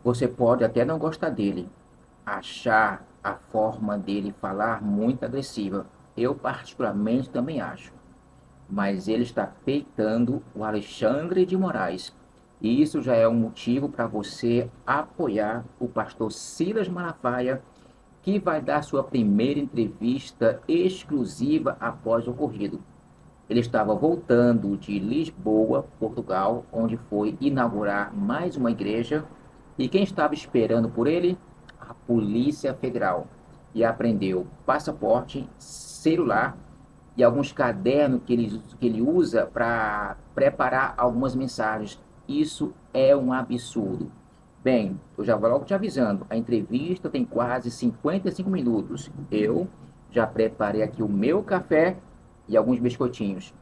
Você pode até não gostar dele, achar a forma dele falar muito agressiva. Eu particularmente também acho. Mas ele está peitando o Alexandre de Moraes. E isso já é um motivo para você apoiar o pastor Silas Malafaia, que vai dar sua primeira entrevista exclusiva após o ocorrido. Ele estava voltando de Lisboa, Portugal, onde foi inaugurar mais uma igreja. E quem estava esperando por ele? A Polícia Federal. E apreendeu passaporte, celular e alguns cadernos que ele usa para preparar algumas mensagens. Isso é um absurdo. Bem, eu já vou logo te avisando, a entrevista tem quase 55 minutos. Eu já preparei aqui o meu café e alguns biscoitinhos.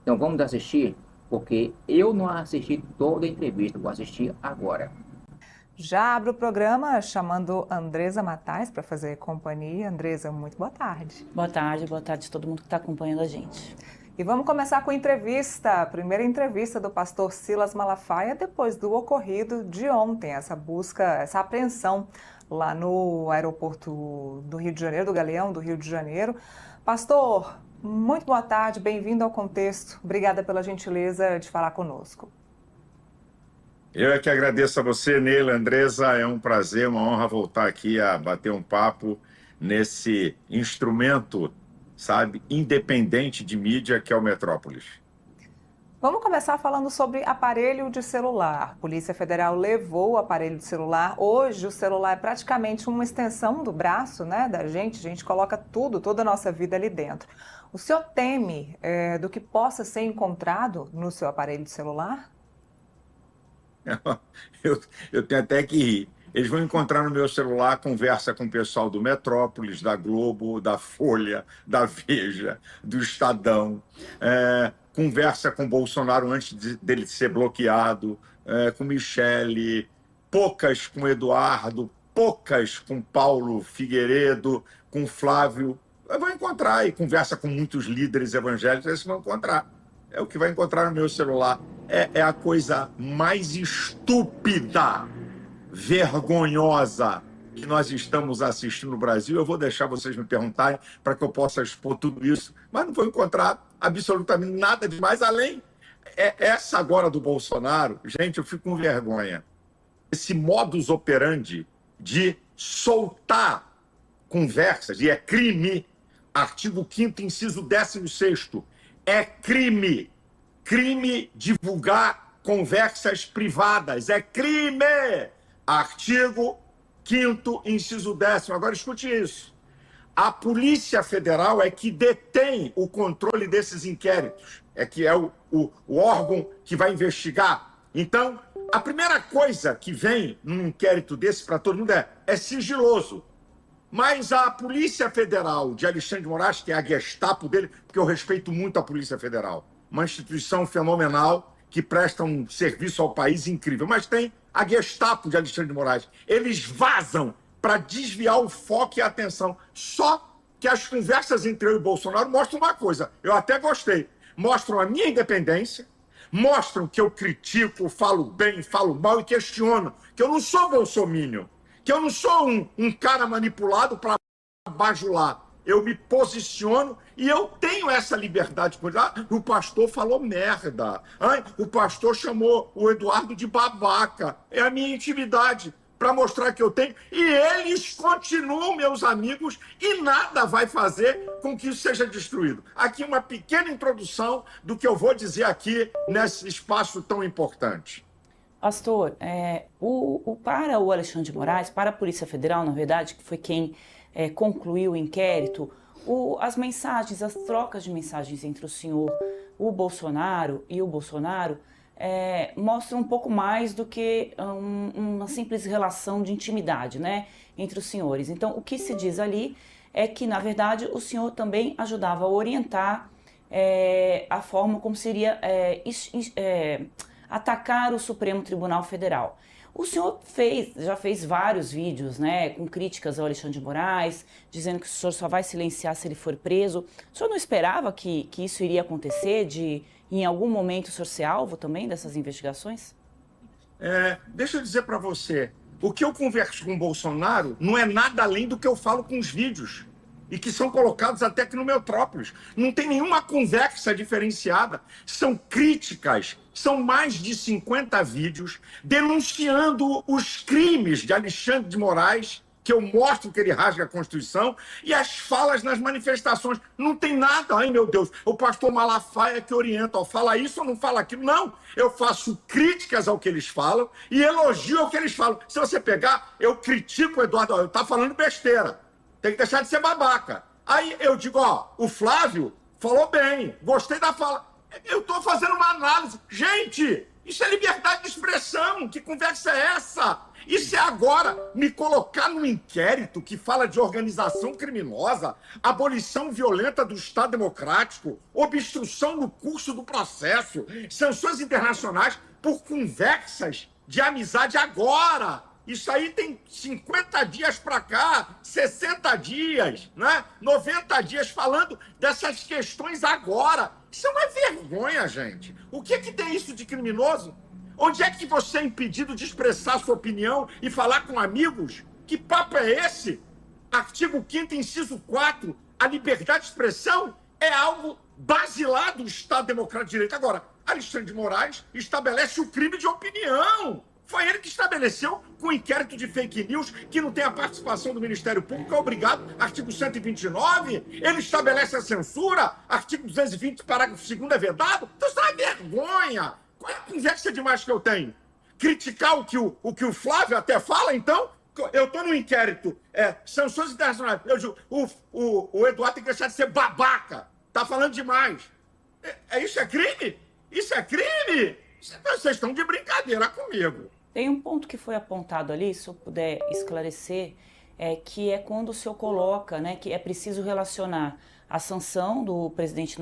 Então vamos assistir, porque eu não assisti toda a entrevista, vou assistir agora. Já abro o programa chamando Andresa Matais para fazer companhia. Andresa, muito boa tarde. Boa tarde a todo mundo que está acompanhando a gente. E vamos começar com a entrevista, a primeira entrevista do pastor Silas Malafaia depois do ocorrido de ontem, essa busca, essa apreensão lá no aeroporto do Rio de Janeiro, do Galeão do Rio de Janeiro. Pastor, muito boa tarde, bem-vindo ao Contexto. Obrigada pela gentileza de falar conosco. Eu é que agradeço a você, Neila, Andresa. É um prazer, uma honra voltar aqui a bater um papo nesse instrumento, sabe, independente de mídia que é o Metrópolis. Vamos começar falando sobre aparelho de celular. A Polícia Federal levou o aparelho de celular. Hoje o celular é praticamente uma extensão do braço, né, da gente. A gente coloca tudo, toda a nossa vida ali dentro. O senhor teme do que possa ser encontrado no seu aparelho de celular? Eu tenho até que rir. Eles vão encontrar no meu celular conversa com o pessoal do Metrópolis, da Globo, da Folha, da Veja, do Estadão, conversa com o Bolsonaro antes dele ser bloqueado, com Michele, poucas com Eduardo, poucas com Paulo Figueiredo, com Flávio. Vão encontrar e conversa com muitos líderes evangélicos, eles vão encontrar. É o que vai encontrar no meu celular. É a coisa mais estúpida, vergonhosa que nós estamos assistindo no Brasil. Eu vou deixar vocês me perguntarem para que eu possa expor tudo isso, mas não vou encontrar absolutamente nada demais, além essa agora do Bolsonaro. Gente, eu fico com vergonha. Esse modus operandi de soltar conversas, e é crime, artigo 5º, inciso 16º, é crime divulgar conversas privadas, é crime! Artigo 5º, inciso 10º. Agora escute isso. A Polícia Federal é que detém o controle desses inquéritos, é o órgão que vai investigar. Então, a primeira coisa que vem num inquérito desse para todo mundo é sigiloso. Mas a Polícia Federal de Alexandre de Moraes, que é a Gestapo dele, porque eu respeito muito a Polícia Federal, uma instituição fenomenal que presta um serviço ao país incrível, mas tem a Gestapo de Alexandre de Moraes. Eles vazam para desviar o foco e a atenção. Só que as conversas entre eu e Bolsonaro mostram uma coisa, eu até gostei, mostram a minha independência, mostram que eu critico, falo bem, falo mal e questiono, que eu não sou bolsominion, que eu não sou um cara manipulado para bajular. Eu me posiciono e eu tenho essa liberdade. O pastor falou merda. O pastor chamou o Eduardo de babaca. É a minha intimidade para mostrar que eu tenho. E eles continuam meus amigos e nada vai fazer com que isso seja destruído. Aqui uma pequena introdução do que eu vou dizer aqui nesse espaço tão importante. Pastor, para o Alexandre de Moraes, para a Polícia Federal, na verdade, que foi quem concluiu o inquérito, as mensagens, as trocas de mensagens entre o senhor, o Bolsonaro e o Bolsonaro mostram um pouco mais do que uma simples relação de intimidade, né, entre os senhores. Então, o que se diz ali é que, na verdade, o senhor também ajudava a orientar a forma como seria atacar o Supremo Tribunal Federal. O senhor já fez vários vídeos, né, com críticas ao Alexandre de Moraes, dizendo que o senhor só vai silenciar se ele for preso. O senhor não esperava que isso iria acontecer, de em algum momento o senhor ser alvo também dessas investigações? Deixa eu dizer para você, O que eu converso com o Bolsonaro não é nada além do que eu falo com os vídeos. E que são colocados até aqui no Metrópolis. Não tem nenhuma conversa diferenciada. São críticas, são mais de 50 vídeos denunciando os crimes de Alexandre de Moraes, que eu mostro que ele rasga a Constituição, e as falas nas manifestações. Não tem nada, ai meu Deus, o pastor Malafaia que orienta, ó, fala isso ou não fala aquilo. Não, eu faço críticas ao que eles falam e elogio ao que eles falam. Se você pegar, eu critico o Eduardo, ele tá falando besteira. Tem que deixar de ser babaca. Aí eu digo, ó, o Flávio falou bem, gostei da fala. Eu tô fazendo uma análise. Gente, isso é liberdade de expressão. Que conversa é essa? Isso é agora me colocar num inquérito que fala de organização criminosa, abolição violenta do Estado Democrático, obstrução no curso do processo, sanções internacionais por conversas de amizade agora. Isso aí tem 50 dias para cá, 60 dias, né? 90 dias falando dessas questões agora. Isso é uma vergonha, gente. O que tem isso de criminoso? Onde é que você é impedido de expressar sua opinião e falar com amigos? Que papo é esse? Artigo 5º, inciso 4, a liberdade de expressão é algo basilar do Estado Democrático de Direito. Agora, Alexandre de Moraes estabelece o crime de opinião. Foi ele que estabeleceu, com o inquérito de fake news, que não tem a participação do Ministério Público, é obrigado, artigo 129. Ele estabelece a censura, artigo 220, parágrafo 2º é vedado. Então isso é uma vergonha. Qual é a conversa demais que eu tenho? Criticar o que o Flávio até fala, então? Eu estou no inquérito, sanções internacionais. Eu digo, o Eduardo tem que deixar de ser babaca. Tá falando demais. Isso é crime? Isso é crime? Vocês estão de brincadeira comigo. Tem um ponto que foi apontado ali, se eu puder esclarecer, que é quando o senhor coloca, né, que é preciso relacionar a sanção do presidente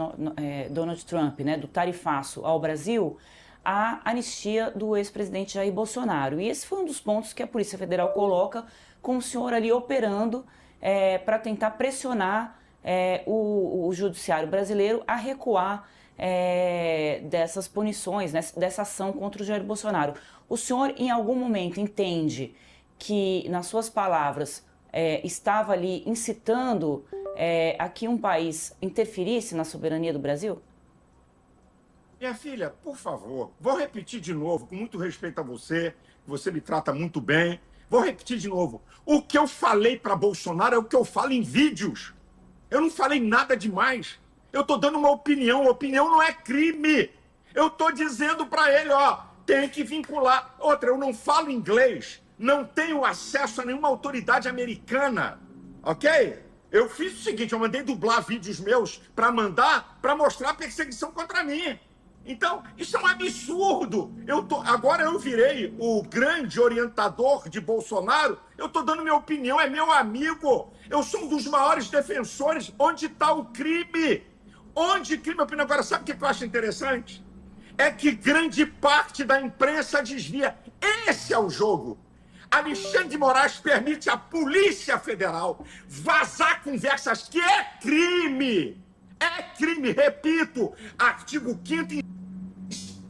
Donald Trump, né, do tarifaço ao Brasil, à anistia do ex-presidente Jair Bolsonaro. E esse foi um dos pontos que a Polícia Federal coloca com o senhor ali operando para tentar pressionar o judiciário brasileiro a recuar dessas punições, né, dessa ação contra o Jair Bolsonaro. O senhor, em algum momento, entende que, nas suas palavras, estava ali incitando a que um país interferisse na soberania do Brasil? Minha filha, por favor, vou repetir de novo, com muito respeito a você, você me trata muito bem. Vou repetir de novo. O que eu falei para Bolsonaro é o que eu falo em vídeos. Eu não falei nada demais. Eu estou dando uma opinião. Opinião não é crime. Eu estou dizendo para ele, ó, tem que vincular. Outra, eu não falo inglês. Não tenho acesso a nenhuma autoridade americana. Ok? Eu fiz o seguinte, eu mandei dublar vídeos meus para mostrar a perseguição contra mim. Então, isso é um absurdo. Agora eu virei o grande orientador de Bolsonaro. Eu estou dando minha opinião, é meu amigo. Eu sou um dos maiores defensores. Onde está o crime? Onde crime? Agora, sabe o que eu acho interessante? É que grande parte da imprensa desvia. Esse é o jogo. Alexandre de Moraes permite à Polícia Federal vazar conversas que é crime. É crime, repito. Artigo 5º,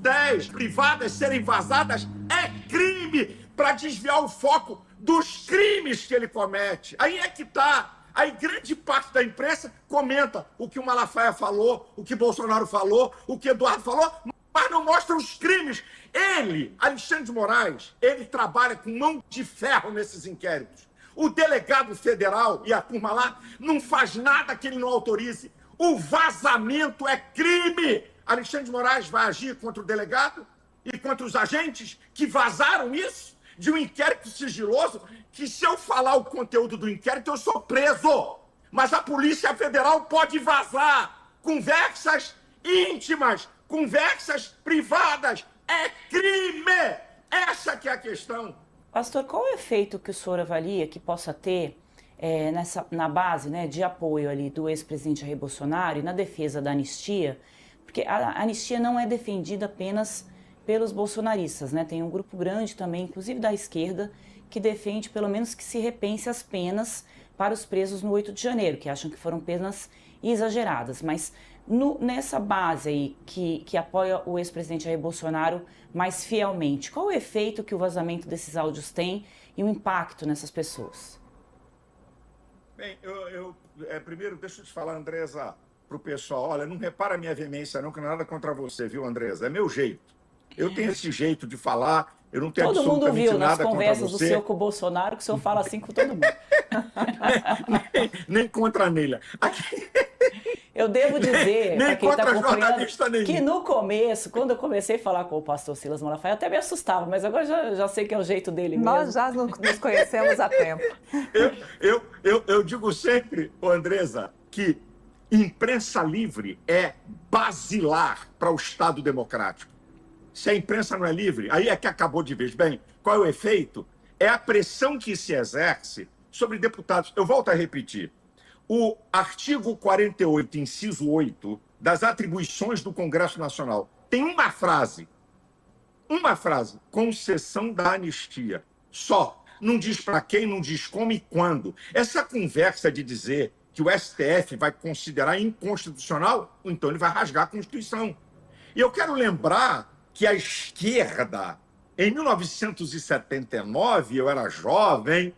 10, privadas serem vazadas é crime para desviar o foco dos crimes que ele comete. Aí é que tá. Aí grande parte da imprensa comenta o que o Malafaia falou, o que Bolsonaro falou, o que Eduardo falou, mas não mostra os crimes. Ele, Alexandre de Moraes, ele trabalha com mão de ferro nesses inquéritos. O delegado federal e a turma lá não faz nada que ele não autorize. O vazamento é crime. Alexandre de Moraes vai agir contra o delegado e contra os agentes que vazaram isso de um inquérito sigiloso, que se eu falar o conteúdo do inquérito, eu sou preso. Mas a Polícia Federal pode vazar conversas íntimas, conversas privadas. É crime! Essa que é a questão. Pastor, qual é o efeito que o senhor avalia que possa ter na base, né, de apoio ali do ex-presidente Jair Bolsonaro e na defesa da anistia? Porque a anistia não é defendida apenas pelos bolsonaristas, né? Tem um grupo grande também, inclusive da esquerda, que defende pelo menos que se repense as penas para os presos no 8 de janeiro, que acham que foram penas exageradas. Mas nessa base aí que apoia o ex-presidente Jair Bolsonaro mais fielmente, qual o efeito que o vazamento desses áudios tem e o impacto nessas pessoas? Bem, primeiro, deixa eu te falar, Andresa, para o pessoal, olha, não repara a minha veemência não, que não é nada contra você, viu, Andresa? É meu jeito. Eu tenho esse jeito de falar, eu não tenho Todo mundo absolutamente viu nas nada contra conversas do você. senhor com o Bolsonaro que o senhor fala assim com todo mundo. nem contra a Neila. Aqui, Eu devo dizer, para nem quem está contra acompanhando, jornalista nenhum. que no começo, quando eu comecei a falar com o pastor Silas Malafaia, eu até me assustava, mas agora já sei que é o jeito dele mesmo. Nós já nos conhecemos há tempo. Eu digo sempre, ô Andresa, que imprensa livre é basilar para o Estado democrático. Se a imprensa não é livre, aí é que acabou de vez. Bem, qual é o efeito? É a pressão que se exerce sobre deputados. Eu volto a repetir. O artigo 48, inciso 8, das atribuições do Congresso Nacional, tem uma frase, concessão da anistia. Só. Não diz para quem, não diz como e quando. Essa conversa de dizer que o STF vai considerar inconstitucional, então ele vai rasgar a Constituição. E eu quero lembrar que a esquerda, em 1979, eu era jovem,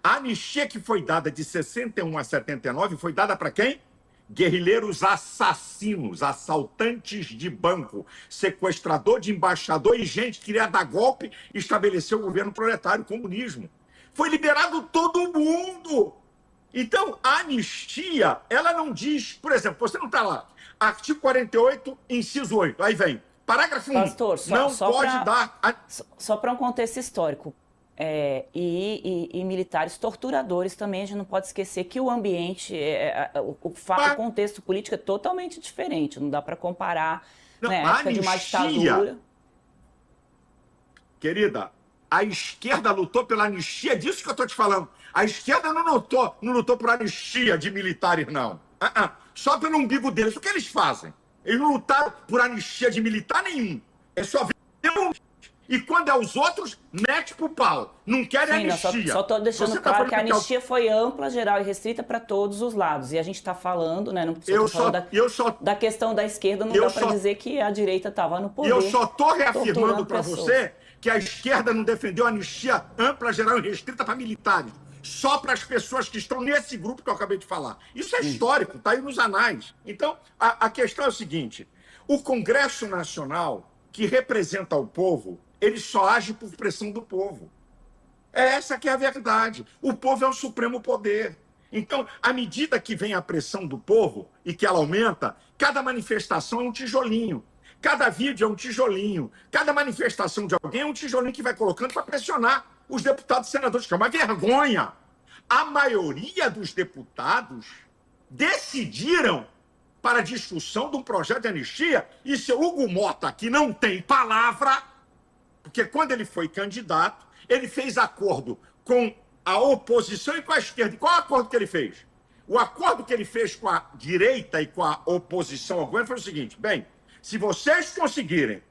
a anistia que foi dada de 61 a 79 foi dada para quem? Guerrilheiros assassinos, assaltantes de banco, sequestrador de embaixador e gente que queria dar golpe e estabelecer o governo proletário, o comunismo. Foi liberado todo mundo. Então, a anistia, ela não diz, por exemplo, você não está lá, artigo 48, inciso 8, aí vem, parágrafo 1, Pastor, não pode dar... Só para um contexto histórico, e militares torturadores também, a gente não pode esquecer que o ambiente, o contexto político é totalmente diferente, não dá para comparar, Não, né, a a época de uma anistia, ditadura. Querida, a esquerda lutou pela anistia, disso que eu estou te falando. A esquerda não lutou por anistia de militares, não. Só pelo umbigo deles. O que eles fazem? Eles não lutaram por anistia de militar nenhum. É só ver um. E quando é os outros, mete pro pau. Não querem anistia. Só estou deixando Você claro tá que a anistia foi ampla, geral e restrita para todos os lados. E a gente está falando, né? Não precisa falar da questão da esquerda, não dá para dizer que a direita estava no poder. E eu só estou reafirmando para você que a esquerda não defendeu a anistia ampla, geral e restrita para militares. Só para as pessoas que estão nesse grupo que eu acabei de falar. Isso é histórico, está aí nos anais. Então, a questão é o seguinte: o Congresso Nacional, que representa o povo, ele só age por pressão do povo. Essa que é a verdade. O povo é o supremo poder. Então, à medida que vem a pressão do povo e que ela aumenta, cada manifestação é um tijolinho. Cada vídeo é um tijolinho. Cada manifestação de alguém é um tijolinho que vai colocando para pressionar os deputados e senadores, que é uma vergonha. A maioria dos deputados decidiram para a discussão de um projeto de anistia, e seu Hugo Mota, que não tem palavra, porque quando ele foi candidato, ele fez acordo com a oposição e com a esquerda. E qual é o acordo que ele fez? O acordo que ele fez com a direita e com a oposição ao governo foi o seguinte: bem, se vocês conseguirem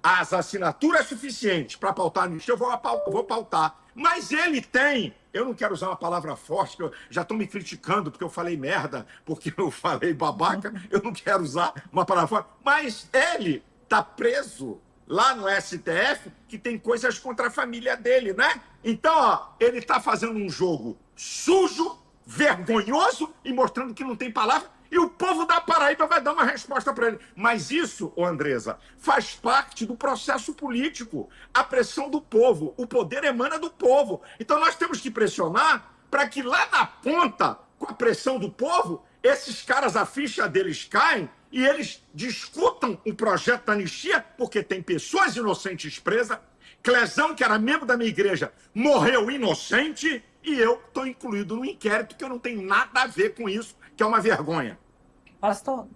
as assinaturas suficientes para pautar a anistia, eu vou pautar. Mas ele tem, eu não quero usar uma palavra forte, porque já estão me criticando porque eu falei merda, porque eu falei babaca, eu não quero usar uma palavra forte, mas ele está preso lá no STF, que tem coisas contra a família dele, né? Então, ó, ele está fazendo um jogo sujo, vergonhoso e mostrando que não tem palavra. E o povo da Paraíba vai dar uma resposta para ele. Mas isso, ô Andresa, faz parte do processo político. A pressão do povo. O poder emana do povo. Então nós temos que pressionar para que lá na ponta, com a pressão do povo, esses caras, a ficha deles caem e eles discutam o projeto da anistia, porque tem pessoas inocentes presas. Clesão, que era membro da minha igreja, morreu inocente, e eu estou incluído no inquérito, que eu não tenho nada a ver com isso, que é uma vergonha. Pastor,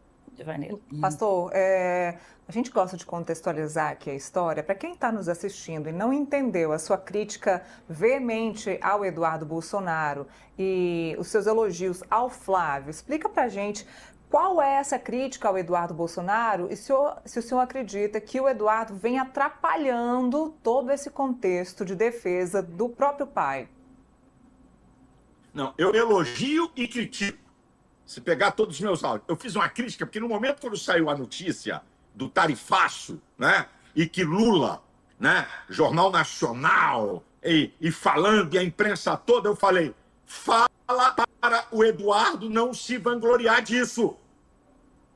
a gente gosta de contextualizar aqui a história. Para quem está nos assistindo e não entendeu a sua crítica veemente ao Eduardo Bolsonaro e os seus elogios ao Flávio, explica para a gente qual é essa crítica ao Eduardo Bolsonaro e se o senhor acredita que o Eduardo vem atrapalhando todo esse contexto de defesa do próprio pai. Não, eu elogio e critico. Se pegar todos os meus áudios, eu fiz uma crítica, porque no momento quando saiu a notícia do tarifaço, né, e que Lula, né, Jornal Nacional, e falando, e a imprensa toda, eu falei, fala para o Eduardo não se vangloriar disso.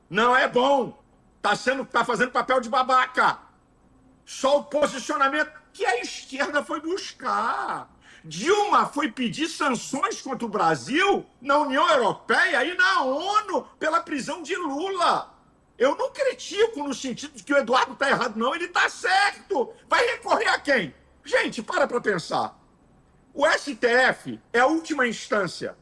Não é bom. Tá fazendo papel de babaca. Só o posicionamento que a esquerda foi buscar. Dilma foi pedir sanções contra o Brasil na União Europeia e na ONU pela prisão de Lula. Eu não critico no sentido de que o Eduardo está errado, não. Ele está certo. Vai recorrer a quem? Gente, para pensar. O STF é a última instância.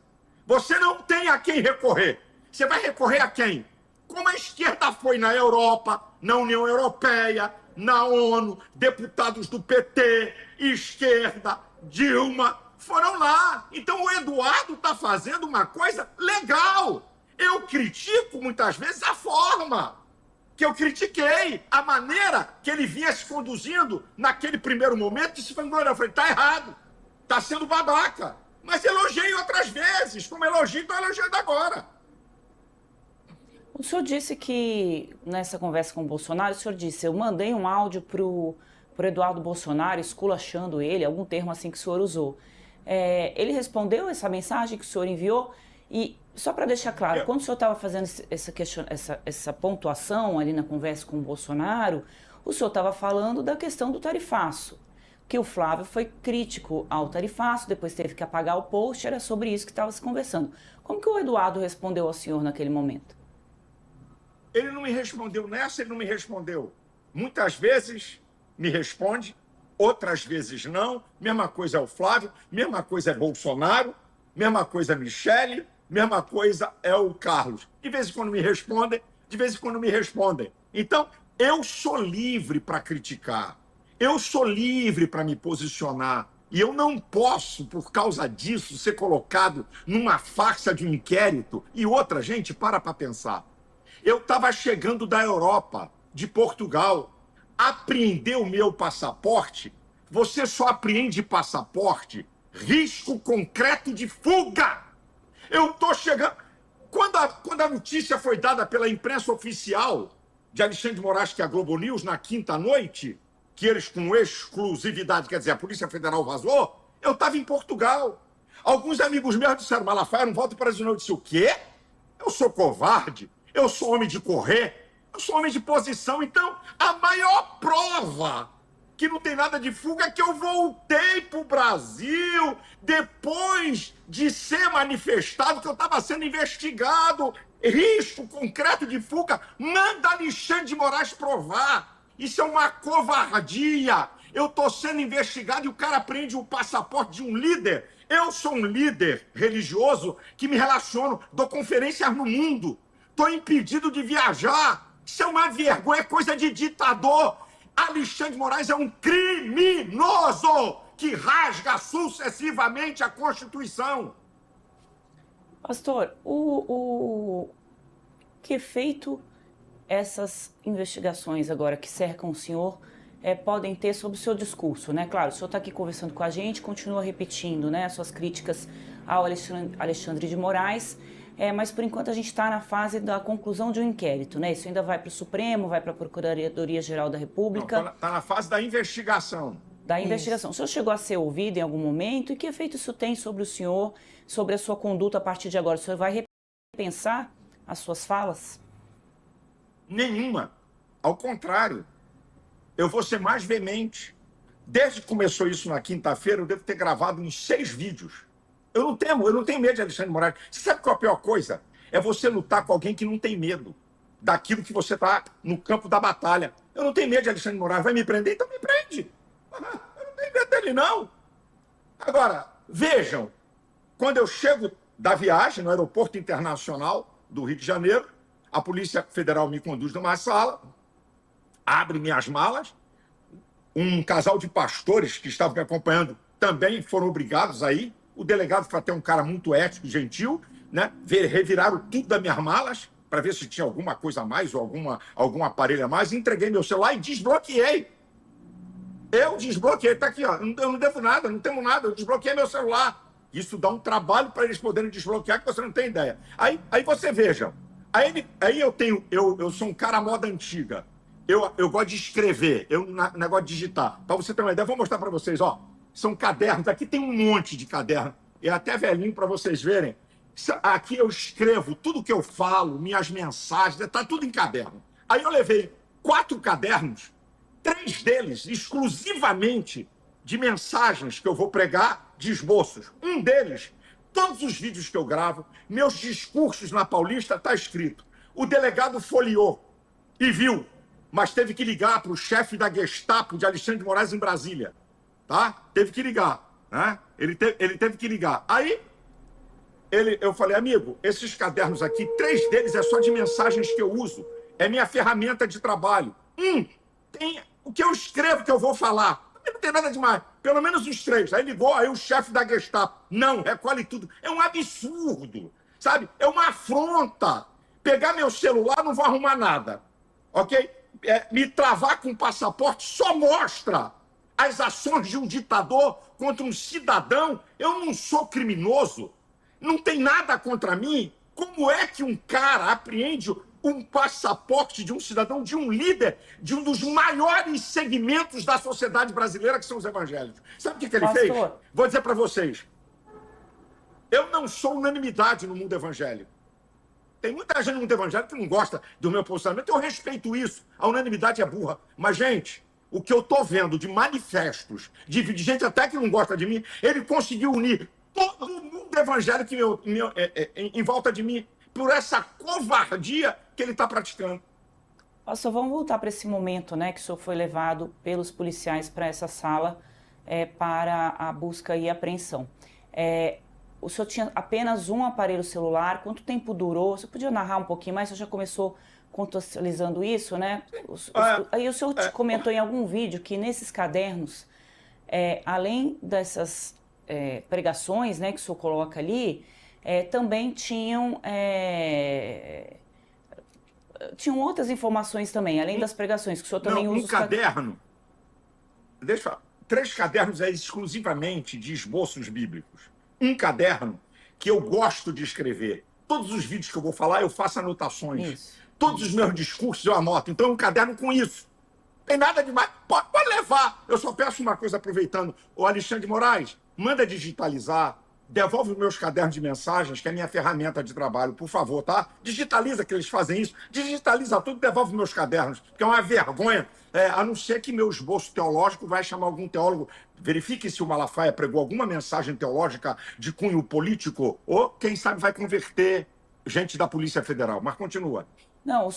Você não tem a quem recorrer. Você vai recorrer a quem? Como a esquerda foi na Europa, na União Europeia, na ONU, deputados do PT, esquerda, Dilma, foram lá. Então o Eduardo está fazendo uma coisa legal. Eu critico muitas vezes a forma que eu critiquei, a maneira que ele vinha se conduzindo naquele primeiro momento, que se vangloriou. Eu falei, está errado, está sendo babaca. Mas elogiei outras vezes, como elogio, estou elogiando agora. O senhor disse que, nessa conversa com o Bolsonaro, o senhor disse, eu mandei um áudio pro Eduardo Bolsonaro, esculachando ele, algum termo assim que o senhor usou. Ele respondeu essa mensagem que o senhor enviou? E, só para deixar claro, quando o senhor estava fazendo essa pontuação ali na conversa com o Bolsonaro, o senhor estava falando da questão do tarifaço, que o Flávio foi crítico ao tarifaço, depois teve que apagar o post, era sobre isso que estava se conversando. Como que o Eduardo respondeu ao senhor naquele momento? Ele não me respondeu nessa, ele não me respondeu. Muitas vezes me responde, outras vezes não. Mesma coisa é o Flávio, mesma coisa é Bolsonaro, mesma coisa é Michele, mesma coisa é o Carlos. De vez em quando me respondem, de vez em quando me respondem. Então, eu sou livre para criticar, eu sou livre para me posicionar. E eu não posso, por causa disso, ser colocado numa farsa de um inquérito. E outra, gente, para pensar. Eu estava chegando da Europa, de Portugal, apreender o meu passaporte. Você só apreende passaporte, risco concreto de fuga. Eu estou chegando... Quando a notícia foi dada pela imprensa oficial de Alexandre de Moraes, que é a Globo News, na quinta noite, que eles com exclusividade, quer dizer, a Polícia Federal vazou, eu estava em Portugal. Alguns amigos meus disseram, Malafaia, eu não volto para o Brasil. Eu disse, o quê? Eu sou covarde. Eu sou homem de correr, eu sou homem de posição. Então, a maior prova que não tem nada de fuga é que eu voltei para o Brasil depois de ser manifestado que eu estava sendo investigado. Risco concreto de fuga. Manda Alexandre de Moraes provar. Isso é uma covardia. Eu estou sendo investigado e o cara prende o passaporte de um líder. Eu sou um líder religioso que me relaciono, dou conferências no mundo. Estou impedido de viajar. Isso é uma vergonha, é coisa de ditador. Alexandre de Moraes é um criminoso que rasga sucessivamente a Constituição. Pastor, que efeito essas investigações agora que cercam o senhor podem ter sobre o seu discurso, né? Claro, o senhor está aqui conversando com a gente, continua repetindo, né, as suas críticas ao Alexandre de Moraes, mas por enquanto a gente está na fase da conclusão de um inquérito, né? Isso ainda vai para o Supremo, vai para a Procuradoria-Geral da República. Está na fase da investigação. Da investigação. O senhor chegou a ser ouvido em algum momento? E que efeito isso tem sobre o senhor, sobre a sua conduta a partir de agora? O senhor vai repensar as suas falas? Nenhuma. Ao contrário. Eu vou ser mais veemente. Desde que começou isso na quinta-feira, eu devo ter gravado uns 6 vídeos. Eu não tenho medo de Alexandre de Moraes. Você sabe qual é a pior coisa? É você lutar com alguém que não tem medo daquilo que você está no campo da batalha. Eu não tenho medo de Alexandre de Moraes. Vai me prender? Então me prende. Eu não tenho medo dele, não. Agora, vejam, quando eu chego da viagem no aeroporto internacional do Rio de Janeiro, a Polícia Federal me conduz numa sala, abre minhas malas, um casal de pastores que estavam me acompanhando também foram obrigados a ir. O delegado foi até um cara muito ético, gentil, né? Reviraram tudo das minhas malas para ver se tinha alguma coisa a mais ou algum aparelho a mais. Entreguei meu celular e desbloqueei. Eu desbloqueei, tá aqui, ó. Eu não devo nada, não temo nada, eu desbloqueei meu celular. Isso dá um trabalho para eles poderem desbloquear que você não tem ideia. Aí você veja. Aí eu sou um cara à moda antiga. Eu gosto de escrever, negócio de digitar. Para você ter uma ideia, vou mostrar para vocês, ó. São cadernos. Aqui tem um monte de caderno. É até velhinho para vocês verem. Aqui eu escrevo tudo que eu falo, minhas mensagens, está tudo em caderno. Aí eu levei 4 cadernos, 3 deles exclusivamente de mensagens que eu vou pregar, de esboços. Um deles, todos os vídeos que eu gravo, meus discursos na Paulista, está escrito. O delegado folheou e viu, mas teve que ligar para o chefe da Gestapo de Alexandre de Moraes em Brasília. Tá? Teve que ligar. Né? Ele teve que ligar. Aí, eu falei, amigo, esses cadernos aqui, 3 deles é só de mensagens que eu uso. É minha ferramenta de trabalho. Tem o que eu escrevo que eu vou falar. Não tem nada demais. Pelo menos os 3. Aí ligou, aí o chefe da Gestapo. Não, recolhe tudo. É um absurdo. Sabe? É uma afronta. Pegar meu celular, não vou arrumar nada. Ok? Me travar com o passaporte só mostra as ações de um ditador contra um cidadão. Eu não sou criminoso. Não tem nada contra mim. Como é que um cara apreende um passaporte de um cidadão, de um líder, de um dos maiores segmentos da sociedade brasileira, que são os evangélicos? Sabe o que ele fez? Vou dizer para vocês. Eu não sou unanimidade no mundo evangélico. Tem muita gente no mundo evangélico que não gosta do meu posicionamento. Eu respeito isso. A unanimidade é burra. Mas, gente, o que eu estou vendo de manifestos, de gente até que não gosta de mim, ele conseguiu unir todo mundo evangélico em volta de mim por essa covardia que ele está praticando. Pastor, vamos voltar para esse momento, né, que o senhor foi levado pelos policiais para essa sala para a busca e apreensão. O senhor tinha apenas um aparelho celular. Quanto tempo durou? Você podia narrar um pouquinho mais? Você já começou contextualizando isso, né? Aí o senhor comentou em algum vídeo que nesses cadernos, além dessas pregações, né, que o senhor coloca ali, também tinham outras informações também, além das pregações, que o senhor também usa. Um caderno. Deixa eu falar. 3 cadernos exclusivamente de esboços bíblicos. Um caderno que eu gosto de escrever. Todos os vídeos que eu vou falar, eu faço anotações. Isso. Todos os meus discursos eu anoto. Então, um caderno com isso. Tem nada demais. Pode levar. Eu só peço uma coisa, aproveitando. O Alexandre de Moraes, manda digitalizar. Devolve os meus cadernos de mensagens, que é a minha ferramenta de trabalho, por favor, tá? Digitaliza que eles fazem isso. Digitaliza tudo, devolve meus cadernos. Porque é uma vergonha. A não ser que meu esboço teológico vai chamar algum teólogo. Verifique se o Malafaia pregou alguma mensagem teológica de cunho político, ou, quem sabe, vai converter gente da Polícia Federal. Mas continua. Não,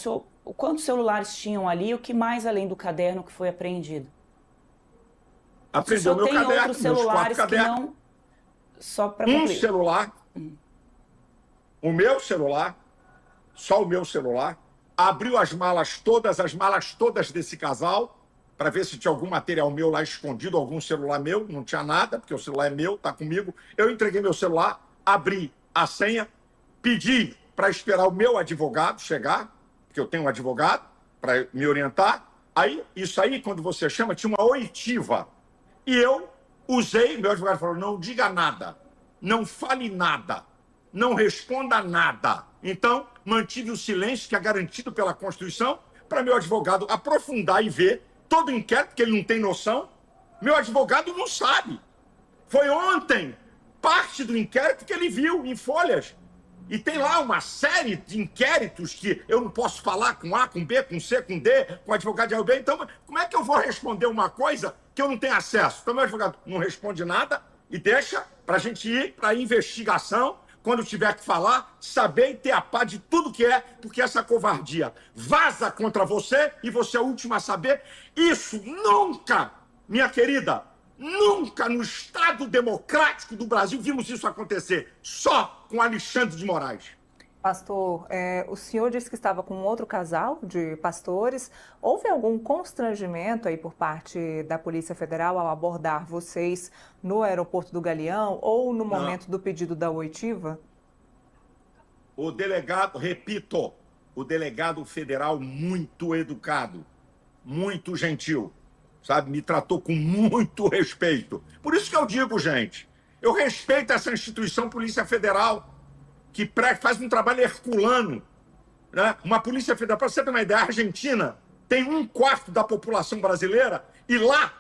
quantos celulares tinham ali? O que mais além do caderno que foi apreendido? Apreendeu meu caderno, tem outros celulares que não... Só para concluir. Celular, o meu celular, só o meu celular, abriu as malas todas desse casal, para ver se tinha algum material meu lá escondido, algum celular meu. Não tinha nada, porque o celular é meu, tá comigo. Eu entreguei meu celular, abri a senha, pedi para esperar o meu advogado chegar, porque eu tenho um advogado para me orientar. Aí, isso aí, quando você chama, tinha uma oitiva. E eu usei, meu advogado falou, não diga nada, não fale nada, não responda nada. Então, mantive o silêncio, que é garantido pela Constituição, para meu advogado aprofundar e ver todo o inquérito, porque ele não tem noção. Meu advogado não sabe. Foi ontem parte do inquérito que ele viu em folhas. E tem lá uma série de inquéritos que eu não posso falar com A, com B, com C, com D, com advogado de A ou B. Então, como é que eu vou responder uma coisa que eu não tenho acesso? Então, meu advogado não responde nada e deixa para a gente ir para a investigação, quando tiver que falar, saber e ter a pá de tudo que é, porque essa covardia vaza contra você e você é o último a saber. Isso nunca, minha querida, nunca no Estado democrático do Brasil vimos isso acontecer, só com Alexandre de Moraes. Pastor, o senhor disse que estava com outro casal de pastores. Houve algum constrangimento aí por parte da Polícia Federal ao abordar vocês no aeroporto do Galeão ou no momento do pedido da oitiva? O delegado, repito, o delegado federal muito educado, muito gentil, sabe? Me tratou com muito respeito. Por isso que eu digo, gente, eu respeito essa instituição Polícia Federal, que faz um trabalho herculano, né? Uma Polícia Federal, para você ter uma ideia, a Argentina tem 1/4 da população brasileira e lá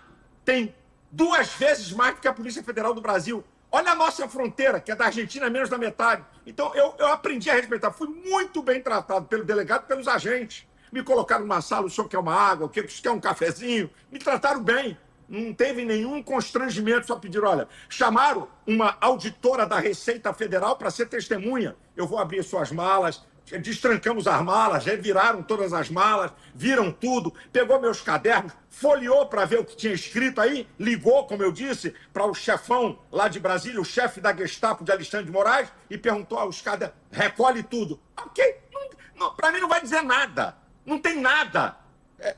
tem 2 vezes mais do que a Polícia Federal do Brasil. Olha a nossa fronteira, que é da Argentina, menos da metade. Então, eu aprendi a respeitar. Fui muito bem tratado pelo delegado e pelos agentes. Me colocaram numa sala, o senhor quer uma água, o senhor quer um cafezinho. Me trataram bem. Não teve nenhum constrangimento, só pediram, olha, chamaram uma auditora da Receita Federal para ser testemunha. Eu vou abrir suas malas, destrancamos as malas, reviraram todas as malas, viram tudo, pegou meus cadernos, folheou para ver o que tinha escrito aí, ligou, como eu disse, para o chefão lá de Brasília, o chefe da Gestapo de Alexandre de Moraes, e perguntou aos cadernos, recolhe tudo. Ok, para mim não vai dizer nada, não tem nada.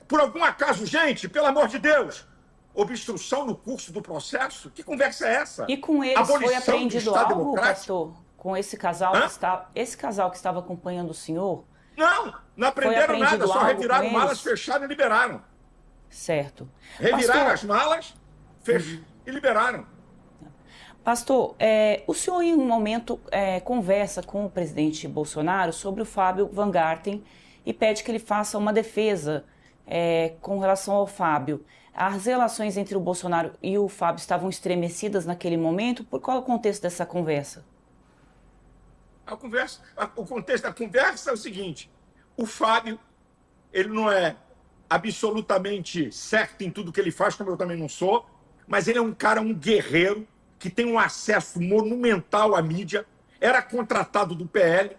Por algum acaso, gente, pelo amor de Deus, obstrução no curso do processo? Que conversa é essa? E com eles Abolição foi apreendido do Estado algo, Democrático? pastor? Com esse casal esse casal que estava acompanhando o senhor? Não aprenderam nada, só reviraram malas, fecharam e liberaram. Certo. Reviraram as malas, e liberaram. Pastor, o senhor em um momento conversa com o presidente Bolsonaro sobre o Fábio Van Garten e pede que ele faça uma defesa com relação ao Fábio. As relações entre o Bolsonaro e o Fábio estavam estremecidas naquele momento? Qual é o contexto dessa conversa? O contexto da conversa é o seguinte: o Fábio, ele não é absolutamente certo em tudo que ele faz, como eu também não sou, mas ele é um cara, um guerreiro, que tem um acesso monumental à mídia, era contratado do PL,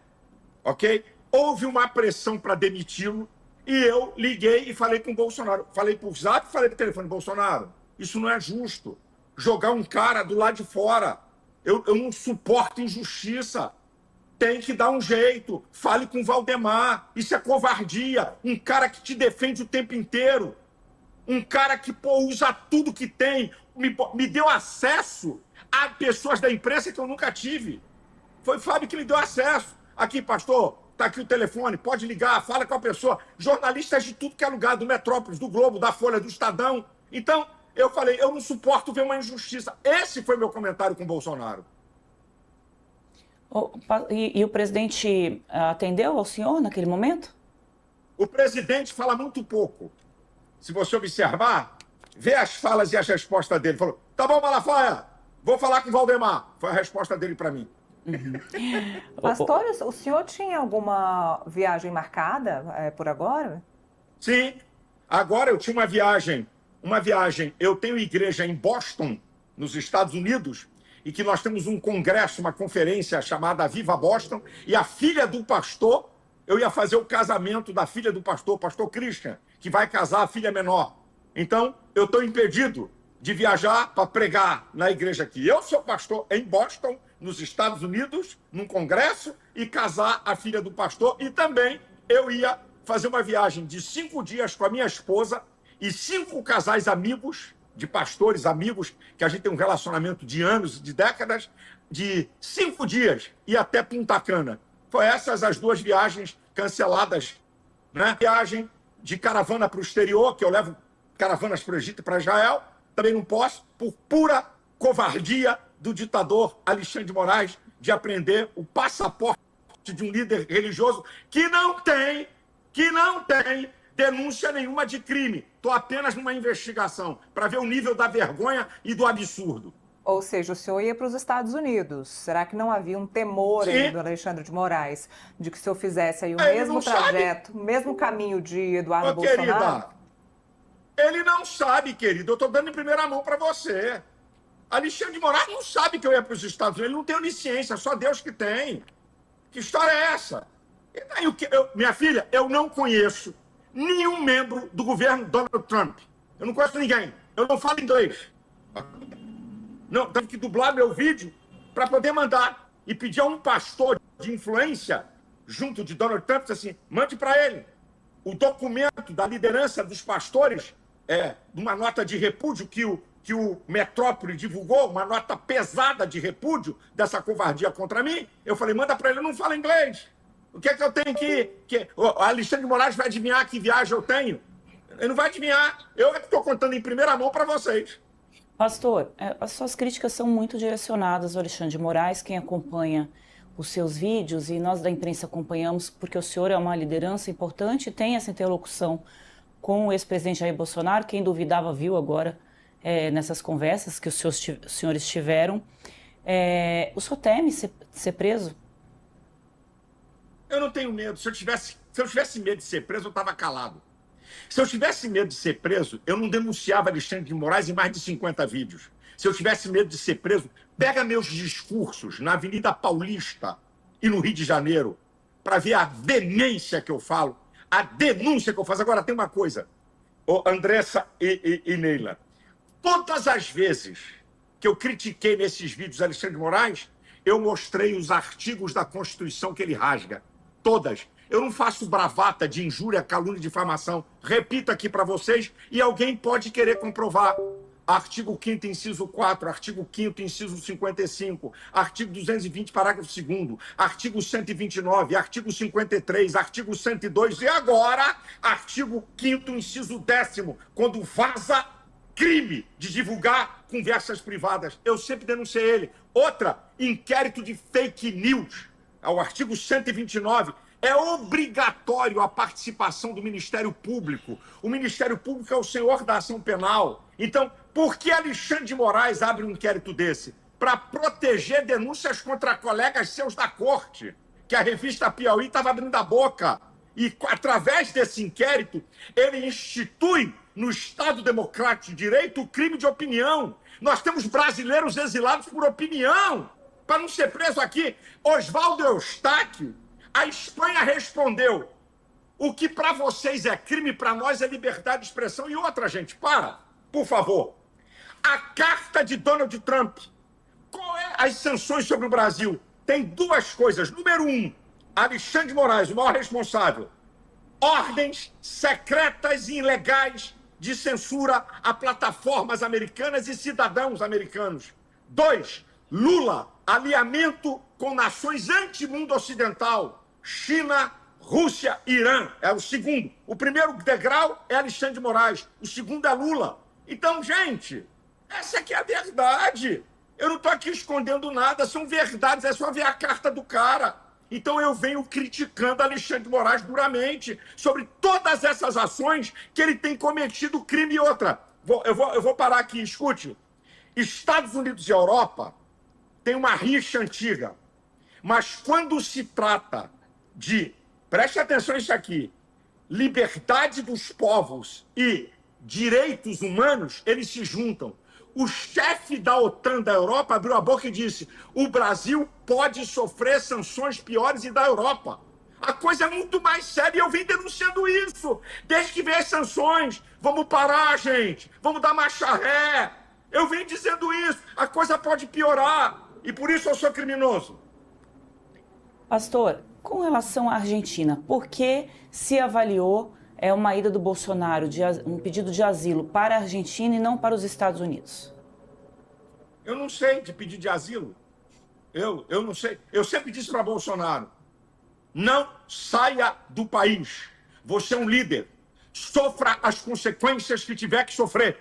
ok? Houve uma pressão para demiti-lo, e eu liguei e falei com o Bolsonaro. Falei por zap, falei por telefone, Bolsonaro, isso não é justo. Jogar um cara do lado de fora. Eu não suporto injustiça. Tem que dar um jeito. Fale com o Valdemar. Isso é covardia. Um cara que te defende o tempo inteiro. Um cara que usa tudo que tem. Me deu acesso a pessoas da imprensa que eu nunca tive. Foi o Fábio que me deu acesso. Aqui, pastor, tá aqui o telefone, pode ligar, fala com a pessoa. Jornalistas de tudo que é lugar, do Metrópolis, do Globo, da Folha, do Estadão. Então, eu falei, eu não suporto ver uma injustiça. Esse foi meu comentário com o Bolsonaro. E o presidente atendeu ao senhor naquele momento? O presidente fala muito pouco. Se você observar, vê as falas e as respostas dele. Falou, tá bom, Malafaia, vou falar com o Valdemar. Foi a resposta dele para mim. Pastor, o senhor tinha alguma viagem marcada por agora? Sim, agora eu tinha uma viagem. Eu tenho igreja em Boston, nos Estados Unidos, e que nós temos um congresso, uma conferência chamada Viva Boston, e a filha do pastor, eu ia fazer o casamento da filha do pastor, o pastor Christian, que vai casar a filha menor. Então, eu estou impedido de viajar para pregar na igreja aqui. Eu sou pastor em Boston, nos Estados Unidos, num congresso, e casar a filha do pastor. E também eu ia fazer uma viagem de 5 dias com a minha esposa e 5 casais amigos, de pastores amigos, que a gente tem um relacionamento de anos, de décadas, de 5 dias e até Punta Cana. Foi essas as 2 viagens canceladas, né? Viagem de caravana para o exterior, que eu levo caravanas para o Egito e para Israel, também não posso, por pura covardia do ditador Alexandre de Moraes, de apreender o passaporte de um líder religioso que não tem denúncia nenhuma de crime. Estou apenas numa investigação para ver o nível da vergonha e do absurdo. Ou seja, o senhor ia para os Estados Unidos. Será que não havia um temor aí do Alexandre de Moraes de que o senhor fizesse aí o mesmo trajeto, o mesmo caminho de Eduardo Bolsonaro? Querida, ele não sabe, querido. Eu estou dando em primeira mão para você. Alexandre de Moraes não sabe que eu ia para os Estados Unidos. Ele não tem onisciência, só Deus que tem. Que história é essa? Minha filha, eu não conheço nenhum membro do governo Donald Trump. Eu não conheço ninguém. Eu não falo inglês. Não, tenho que dublar meu vídeo para poder mandar. E pedir a um pastor de influência, junto de Donald Trump, assim, mande para ele o documento da liderança dos pastores, de uma nota de repúdio que o Metrópole divulgou, uma nota pesada de repúdio dessa covardia contra mim. Eu falei, manda para ele, eu não falo inglês. O que é que eu tenho que o Alexandre de Moraes vai adivinhar que viagem eu tenho? Ele não vai adivinhar. Eu estou contando em primeira mão para vocês. Pastor, as suas críticas são muito direcionadas ao Alexandre de Moraes, quem acompanha os seus vídeos, e nós da imprensa acompanhamos, porque o senhor é uma liderança importante e tem essa interlocução com o ex-presidente Jair Bolsonaro. Quem duvidava viu agora nessas conversas que os senhores tiveram. O senhor teme ser preso? Eu não tenho medo. Se eu tivesse medo de ser preso, eu estava calado. Se eu tivesse medo de ser preso, eu não denunciava Alexandre de Moraes em mais de 50 vídeos. Se eu tivesse medo de ser preso, pega meus discursos na Avenida Paulista e no Rio de Janeiro, para ver a veemência que eu falo, a denúncia que eu faço. Agora, tem uma coisa, Andressa e Neila. Todas as vezes que eu critiquei nesses vídeos Alexandre de Moraes, eu mostrei os artigos da Constituição que ele rasga. Todas. Eu não faço bravata de injúria, calúnia e difamação. Repito aqui para vocês, e alguém pode querer comprovar. Artigo 5º, inciso 4, artigo 5º, inciso 55, artigo 220, parágrafo 2º, artigo 129, artigo 53, artigo 102 e agora, artigo 5º, inciso 10º, quando vaza crime de divulgar conversas privadas. Eu sempre denunciei ele. Outra, inquérito de fake news, ao artigo 129, é obrigatório a participação do Ministério Público. O Ministério Público é o senhor da ação penal. Então, por que Alexandre de Moraes abre um inquérito desse? Para proteger denúncias contra colegas seus da corte, que a revista Piauí estava abrindo a boca. E, através desse inquérito, ele institui no Estado Democrático de Direito o crime de opinião. Nós temos brasileiros exilados por opinião. Para não ser preso aqui, Oswaldo Eustáquio, a Espanha respondeu: o que para vocês é crime, para nós é liberdade de expressão. E outra, gente, por favor. A carta de Donald Trump. Qual é as sanções sobre o Brasil? Tem duas coisas. Número 1, Alexandre de Moraes, o maior responsável. Ordens secretas e ilegais de censura a plataformas americanas e cidadãos americanos. 2, Lula, alinhamento com nações anti-mundo ocidental. China, Rússia, Irã. É o segundo. O primeiro degrau é Alexandre de Moraes. O segundo é Lula. Então, gente, essa aqui é a verdade. Eu não estou aqui escondendo nada, são verdades, é só ver a carta do cara. Então eu venho criticando Alexandre de Moraes duramente sobre todas essas ações que ele tem cometido crime e outra. Eu vou parar aqui, escute. Estados Unidos e Europa têm uma rixa antiga, mas quando se trata de, preste atenção nisso aqui, liberdade dos povos e direitos humanos, eles se juntam. O chefe da OTAN da Europa abriu a boca e disse: o Brasil pode sofrer sanções piores e da Europa. A coisa é muito mais séria e eu vim denunciando isso. Desde que veio as sanções, vamos parar, gente. Vamos dar marcha ré. Eu vim dizendo isso. A coisa pode piorar e por isso eu sou criminoso. Pastor, com relação à Argentina, por que se avaliou uma ida do Bolsonaro, um pedido de asilo para a Argentina e não para os Estados Unidos? Eu não sei de pedir de asilo. Eu não sei. Eu sempre disse para Bolsonaro: não saia do país. Você é um líder. Sofra as consequências que tiver que sofrer.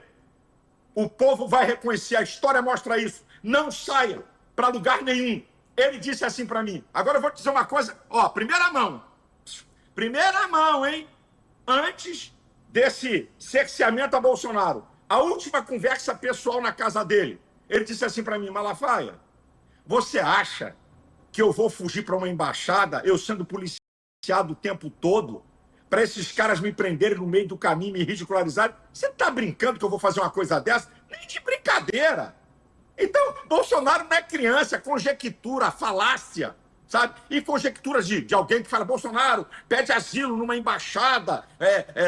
O povo vai reconhecer, a história mostra isso. Não saia para lugar nenhum. Ele disse assim para mim. Agora eu vou te dizer uma coisa. Ó, primeira mão. Primeira mão, hein? Antes desse cerceamento a Bolsonaro, a última conversa pessoal na casa dele, ele disse assim para mim: Malafaia, você acha que eu vou fugir para uma embaixada, eu sendo policiado o tempo todo, para esses caras me prenderem no meio do caminho, me ridicularizarem? Você está brincando que eu vou fazer uma coisa dessa? Nem de brincadeira. Então, Bolsonaro não é criança, é conjectura, falácia. Sabe? E conjecturas de alguém que fala: Bolsonaro pede asilo numa embaixada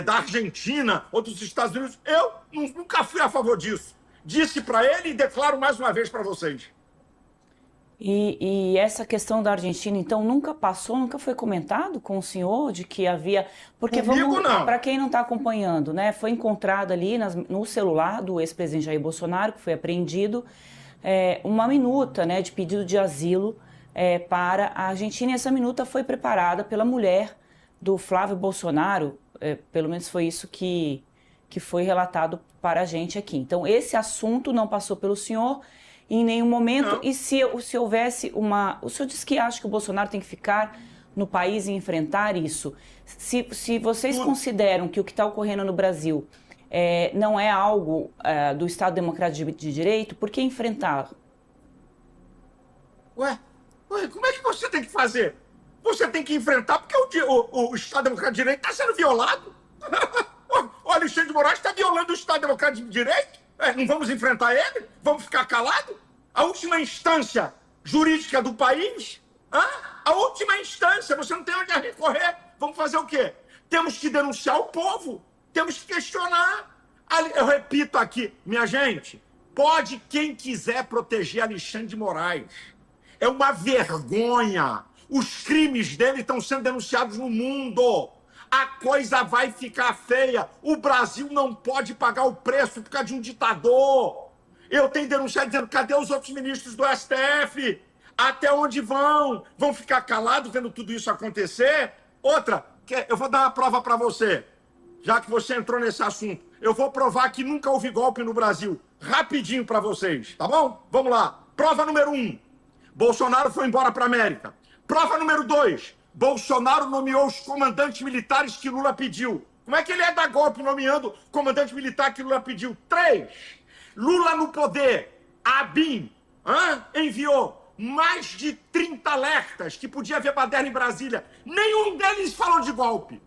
da Argentina ou dos Estados Unidos. Eu nunca fui a favor disso. Disse para ele e declaro mais uma vez para vocês. E essa questão da Argentina, então, nunca passou, nunca foi comentado com o senhor de que havia... Porque comigo, não. Para quem não está acompanhando, né, foi encontrado ali no celular do ex-presidente Jair Bolsonaro, que foi apreendido, uma minuta, né, de pedido de asilo para a Argentina, e essa minuta foi preparada pela mulher do Flávio Bolsonaro, pelo menos foi isso que foi relatado para a gente aqui. Então, esse assunto não passou pelo senhor em nenhum momento, não. E se houvesse o senhor disse que acha que o Bolsonaro tem que ficar no país e enfrentar isso. Se vocês consideram que o que está ocorrendo no Brasil não é algo do Estado Democrático de Direito, por que enfrentar? Ué, como é que você tem que fazer? Você tem que enfrentar porque o Estado Democrático de Direito está sendo violado. O Alexandre de Moraes está violando o Estado Democrático de Direito. Não vamos enfrentar ele? Vamos ficar calados? A última instância jurídica do país? A última instância, você não tem onde recorrer. Vamos fazer o quê? Temos que denunciar o povo. Temos que questionar. Eu repito aqui, minha gente, pode quem quiser proteger Alexandre de Moraes. É uma vergonha. Os crimes dele estão sendo denunciados no mundo. A coisa vai ficar feia. O Brasil não pode pagar o preço por causa de um ditador. Eu tenho denunciado dizendo, cadê os outros ministros do STF? Até onde vão? Vão ficar calados vendo tudo isso acontecer? Outra, eu vou dar uma prova para você, já que você entrou nesse assunto. Eu vou provar que nunca houve golpe no Brasil. Rapidinho para vocês, tá bom? Vamos lá. Prova número 1. Bolsonaro foi embora para a América. Prova número 2. Bolsonaro nomeou os comandantes militares que Lula pediu. Como é que ele ia dar golpe nomeando comandante militar que Lula pediu? 3. Lula no poder. A ABIN enviou mais de 30 alertas que podia haver baderna em Brasília. Nenhum deles falou de golpe.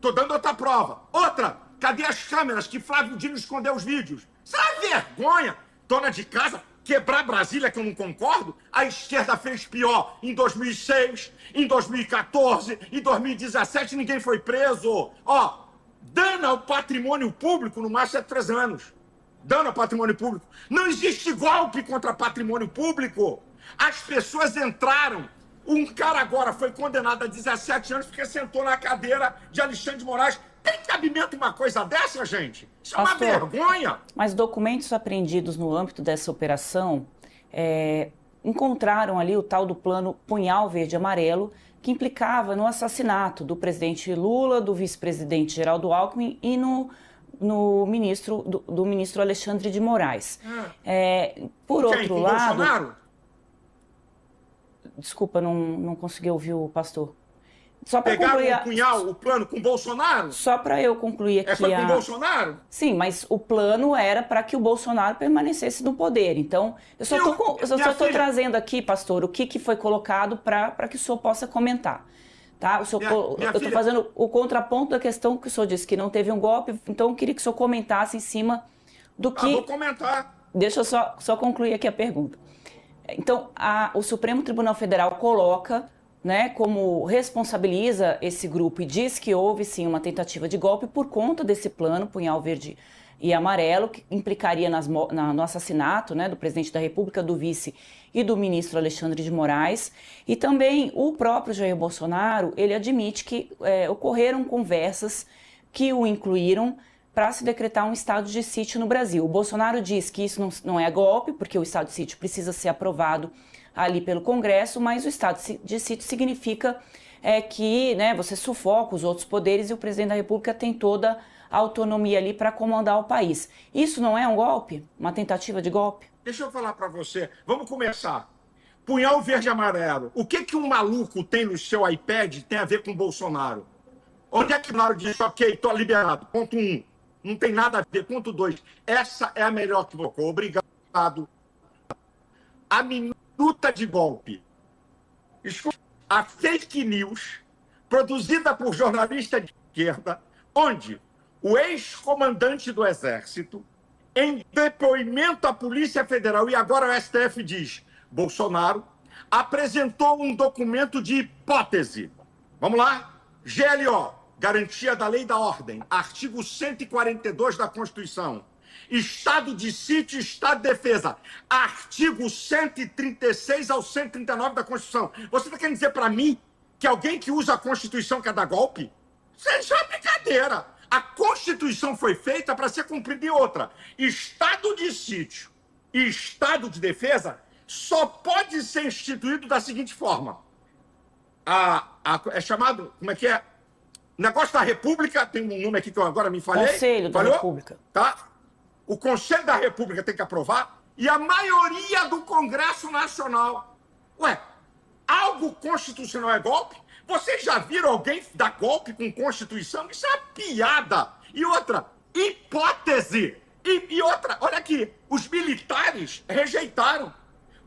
Tô dando outra prova. Outra, cadê as câmeras que Flávio Dino escondeu os vídeos? Isso é vergonha. Dona de casa, quebrar Brasília, que eu não concordo. A esquerda fez pior em 2006, em 2014, em 2017, ninguém foi preso. Dano ao patrimônio público no máximo é 3 anos. Dano ao patrimônio público. Não existe golpe contra patrimônio público. As pessoas entraram. Um cara agora foi condenado a 17 anos porque sentou na cadeira de Alexandre de Moraes. Tem cabimento uma coisa dessa, gente? Isso Pastor, é uma vergonha. Mas documentos apreendidos no âmbito dessa operação encontraram ali o tal do plano Punhal Verde Amarelo, que implicava no assassinato do presidente Lula, do vice-presidente Geraldo Alckmin e no ministro do ministro Alexandre de Moraes. Por Quem? outro Com lado... Bolsonaro? Desculpa, não consegui ouvir o pastor. Só para Pegaram concluir, o punhal, o plano com Bolsonaro? só para eu concluir aqui Foi com Bolsonaro? Sim, mas o plano era para que o Bolsonaro permanecesse no poder. Então, eu só estou trazendo aqui, pastor, o que foi colocado para que o senhor possa comentar. Tá? Eu estou fazendo o contraponto da questão que o senhor disse que não teve um golpe, então eu queria que o senhor comentasse em cima do que... Vou comentar. Deixa eu só concluir aqui a pergunta. Então, o Supremo Tribunal Federal coloca, como responsabiliza esse grupo e diz que houve sim uma tentativa de golpe por conta desse plano Punhal Verde e Amarelo, que implicaria no assassinato do presidente da República, do vice e do ministro Alexandre de Moraes. E também o próprio Jair Bolsonaro, ele admite que ocorreram conversas que o incluíram para se decretar um estado de sítio no Brasil. O Bolsonaro diz que isso não é golpe, porque o estado de sítio precisa ser aprovado ali pelo Congresso, mas o estado de sítio significa que você sufoca os outros poderes e o presidente da República tem toda a autonomia ali para comandar o país. Isso não é um golpe? Uma tentativa de golpe? Deixa eu falar para você. Vamos começar. Punhal Verde e Amarelo. O que um maluco tem no seu iPad tem a ver com o Bolsonaro? Onde é que o Bolsonaro diz, ok, estou liberado? Ponto 1. Não tem nada a ver. Ponto 2. Essa é a melhor que colocou. Obrigado. A minuta de golpe. Escuta. A fake news produzida por jornalista de esquerda, onde o ex-comandante do Exército, em depoimento à Polícia Federal, e agora o STF diz, Bolsonaro apresentou um documento de hipótese. Vamos lá? GLO. Garantia da lei e da ordem, artigo 142 da Constituição. Estado de sítio, Estado de defesa, artigo 136 ao 139 da Constituição. Você está querendo dizer para mim que alguém que usa a Constituição quer dar golpe? Isso é brincadeira. A Constituição foi feita para ser cumprida em outra. Estado de sítio e Estado de defesa só pode ser instituído da seguinte forma. É chamado, como é que é? O negócio da República, tem um nome aqui que eu agora me falei. Conselho da República. Tá? O Conselho da República tem que aprovar e a maioria do Congresso Nacional. Ué, algo constitucional é golpe? Vocês já viram alguém dar golpe com Constituição? Isso é uma piada. E outra, hipótese. E outra, olha aqui, os militares rejeitaram.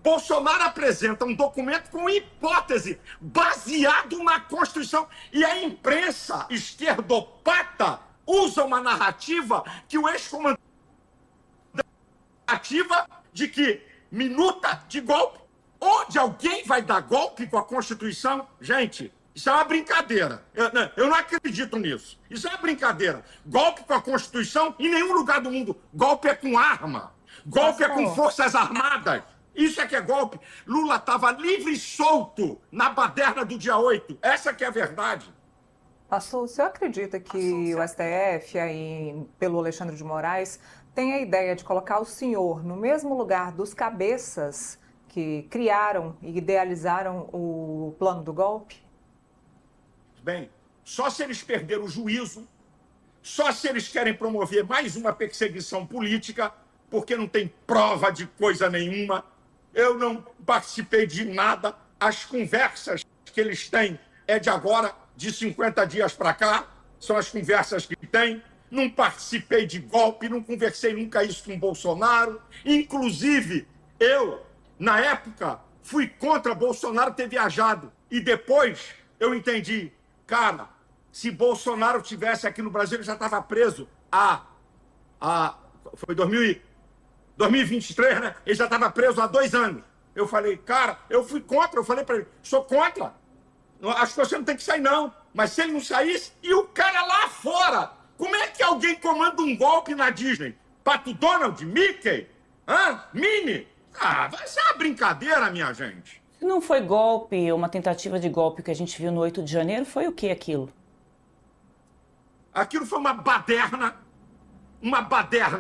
Bolsonaro apresenta um documento com hipótese, baseado na Constituição. E a imprensa esquerdopata usa uma narrativa que o ex-comandante narrativa de que minuta de golpe, onde alguém vai dar golpe com a Constituição. Gente, isso é uma brincadeira. Eu não acredito nisso. Isso é uma brincadeira. Golpe com a Constituição, em nenhum lugar do mundo. Golpe é com arma. Golpe é com forças armadas. Isso é que é golpe. Lula estava livre e solto na baderna do dia 8. Essa que é a verdade. Pastor, o senhor acredita que o STF, aí, pelo Alexandre de Moraes, tem a ideia de colocar o senhor no mesmo lugar dos cabeças que criaram e idealizaram o plano do golpe? Bem, só se eles perderam o juízo, só se eles querem promover mais uma perseguição política, porque não tem prova de coisa nenhuma. Eu não participei de nada. As conversas que eles têm é de agora, de 50 dias para cá. São as conversas que têm. Não participei de golpe, não conversei nunca isso com o Bolsonaro. Inclusive, eu, na época, fui contra Bolsonaro ter viajado. E depois eu entendi, cara, se Bolsonaro tivesse aqui no Brasil, ele já estava preso foi 2023, né? Ele já estava preso há 2 anos. Eu falei, cara, eu fui contra. Eu falei para ele, sou contra. Acho que você não tem que sair, não. Mas se ele não saísse, e o cara lá fora, como é que alguém comanda um golpe na Disney? Pato Donald, Mickey, Minnie? Vai ser uma brincadeira, minha gente. Se não foi golpe, uma tentativa de golpe que a gente viu no 8 de janeiro, foi o que aquilo? Aquilo foi uma baderna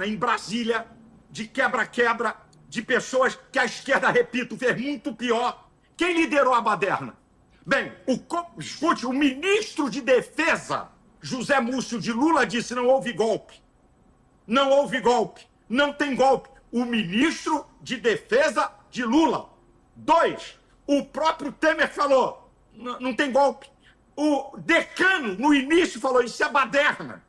em Brasília, de quebra-quebra, de pessoas que a esquerda, repito, fez muito pior. Quem liderou a baderna? Bem, escute, o ministro de Defesa, José Múcio de Lula, disse: não houve golpe. Não houve golpe. Não tem golpe. O ministro de Defesa de Lula. 2, o próprio Temer falou: não tem golpe. O decano, no início, falou: isso é baderna.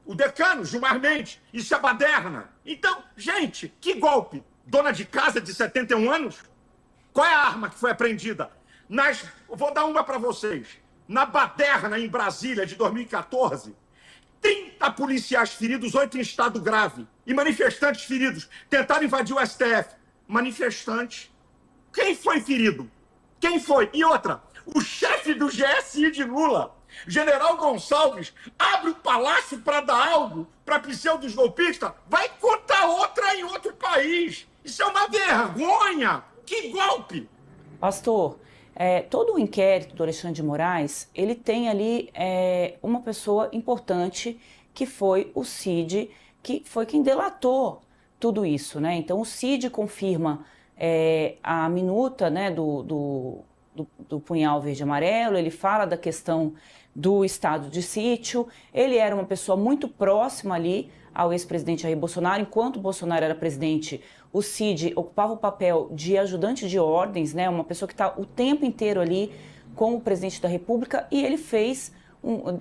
O decano, Gilmar Mendes, isso é baderna. Então, gente, que golpe? Dona de casa de 71 anos? Qual é a arma que foi apreendida? Vou dar uma para vocês. Na baderna em Brasília de 2014, 30 policiais feridos, 8 em estado grave. E manifestantes feridos. Tentaram invadir o STF. Manifestantes. Quem foi ferido? Quem foi? E outra, o chefe do GSI de Lula, General Gonçalves, abre o palácio para dar algo para pseudos golpistas, vai contar outra em outro país. Isso é uma vergonha. Que golpe! Pastor, todo o inquérito do Alexandre de Moraes, ele tem ali uma pessoa importante, que foi o Cid, que foi quem delatou tudo isso, né? Então o Cid confirma a minuta, né, do punhal verde e amarelo, ele fala da questão do estado de sítio. Ele era uma pessoa muito próxima ali ao ex-presidente Jair Bolsonaro. Enquanto Bolsonaro era presidente, o Cid ocupava o papel de ajudante de ordens, né, uma pessoa que está o tempo inteiro ali com o presidente da República, e ele fez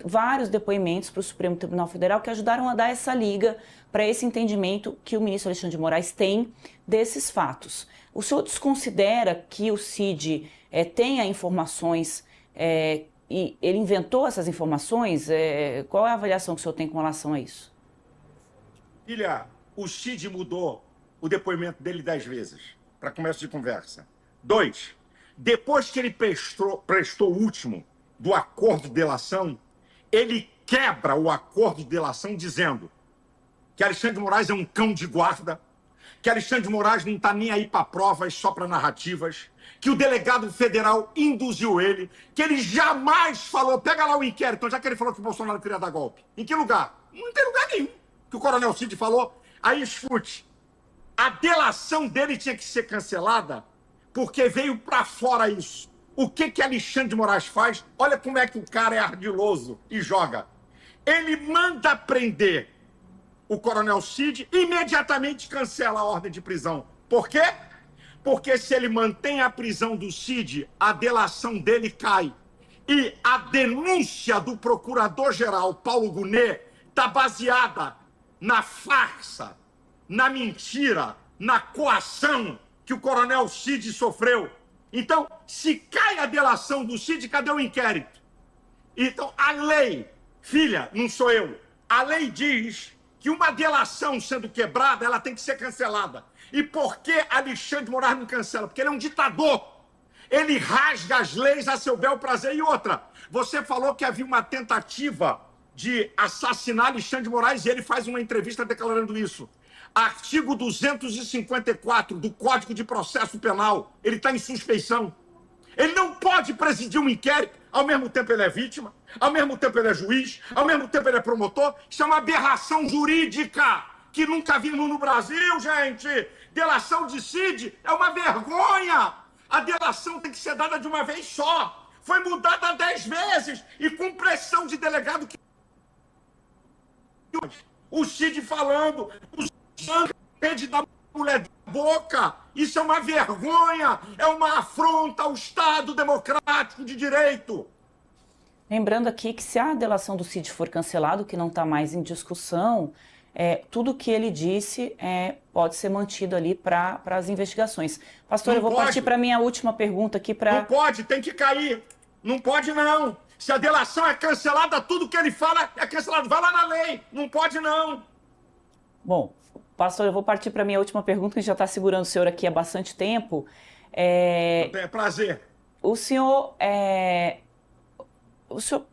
vários depoimentos para o Supremo Tribunal Federal que ajudaram a dar essa liga para esse entendimento que o ministro Alexandre de Moraes tem desses fatos. O senhor desconsidera que o Cid tenha informações e ele inventou essas informações? Qual é a avaliação que o senhor tem com relação a isso? Filha, o Cid mudou o depoimento dele 10 vezes, para começo de conversa. 2, depois que ele prestou o último do acordo de delação, ele quebra o acordo de delação dizendo que Alexandre de Moraes é um cão de guarda, que Alexandre de Moraes não está nem aí para provas, só para narrativas, que o delegado federal induziu ele, que ele jamais falou, pega lá o inquérito, já que ele falou que o Bolsonaro queria dar golpe. Em que lugar? Não tem lugar nenhum que o coronel Cid falou. Aí escute, a delação dele tinha que ser cancelada porque veio para fora isso. O que Alexandre de Moraes faz? Olha como é que o cara é ardiloso e joga. Ele manda prender o coronel Cid e imediatamente cancela a ordem de prisão. Por quê? Porque se ele mantém a prisão do Cid, a delação dele cai. E a denúncia do procurador-geral Paulo Gonet está baseada na farsa, na mentira, na coação que o coronel Cid sofreu. Então, se cai a delação do Cid, cadê o inquérito? Então, a lei, filha, não sou eu, a lei diz que uma delação sendo quebrada, ela tem que ser cancelada. E por que Alexandre de Moraes não cancela? Porque ele é um ditador. Ele rasga as leis a seu bel prazer. E outra, você falou que havia uma tentativa de assassinar Alexandre de Moraes e ele faz uma entrevista declarando isso. Artigo 254 do Código de Processo Penal, ele está em suspeição. Ele não pode presidir um inquérito, ao mesmo tempo ele é vítima, ao mesmo tempo ele é juiz, ao mesmo tempo ele é promotor. Isso é uma aberração jurídica que nunca vimos no Brasil, gente. Delação de Cid é uma vergonha. A delação tem que ser dada de uma vez só. Foi mudada 10 vezes e com pressão de delegado. O Cid falando, o sangue da mulher da boca. Isso é uma vergonha, é uma afronta ao Estado democrático de direito. Lembrando aqui que se a delação do Cid for cancelado, que não está mais em discussão, tudo que ele disse pode ser mantido ali para as investigações. Pastor, eu vou partir para a minha última pergunta aqui. Não pode, tem que cair. Não pode, não. Se a delação é cancelada, tudo que ele fala é cancelado. Vai lá na lei. Não pode, não. Bom, pastor, eu vou partir para a minha última pergunta, que já está segurando o senhor aqui há bastante tempo. É prazer. O senhor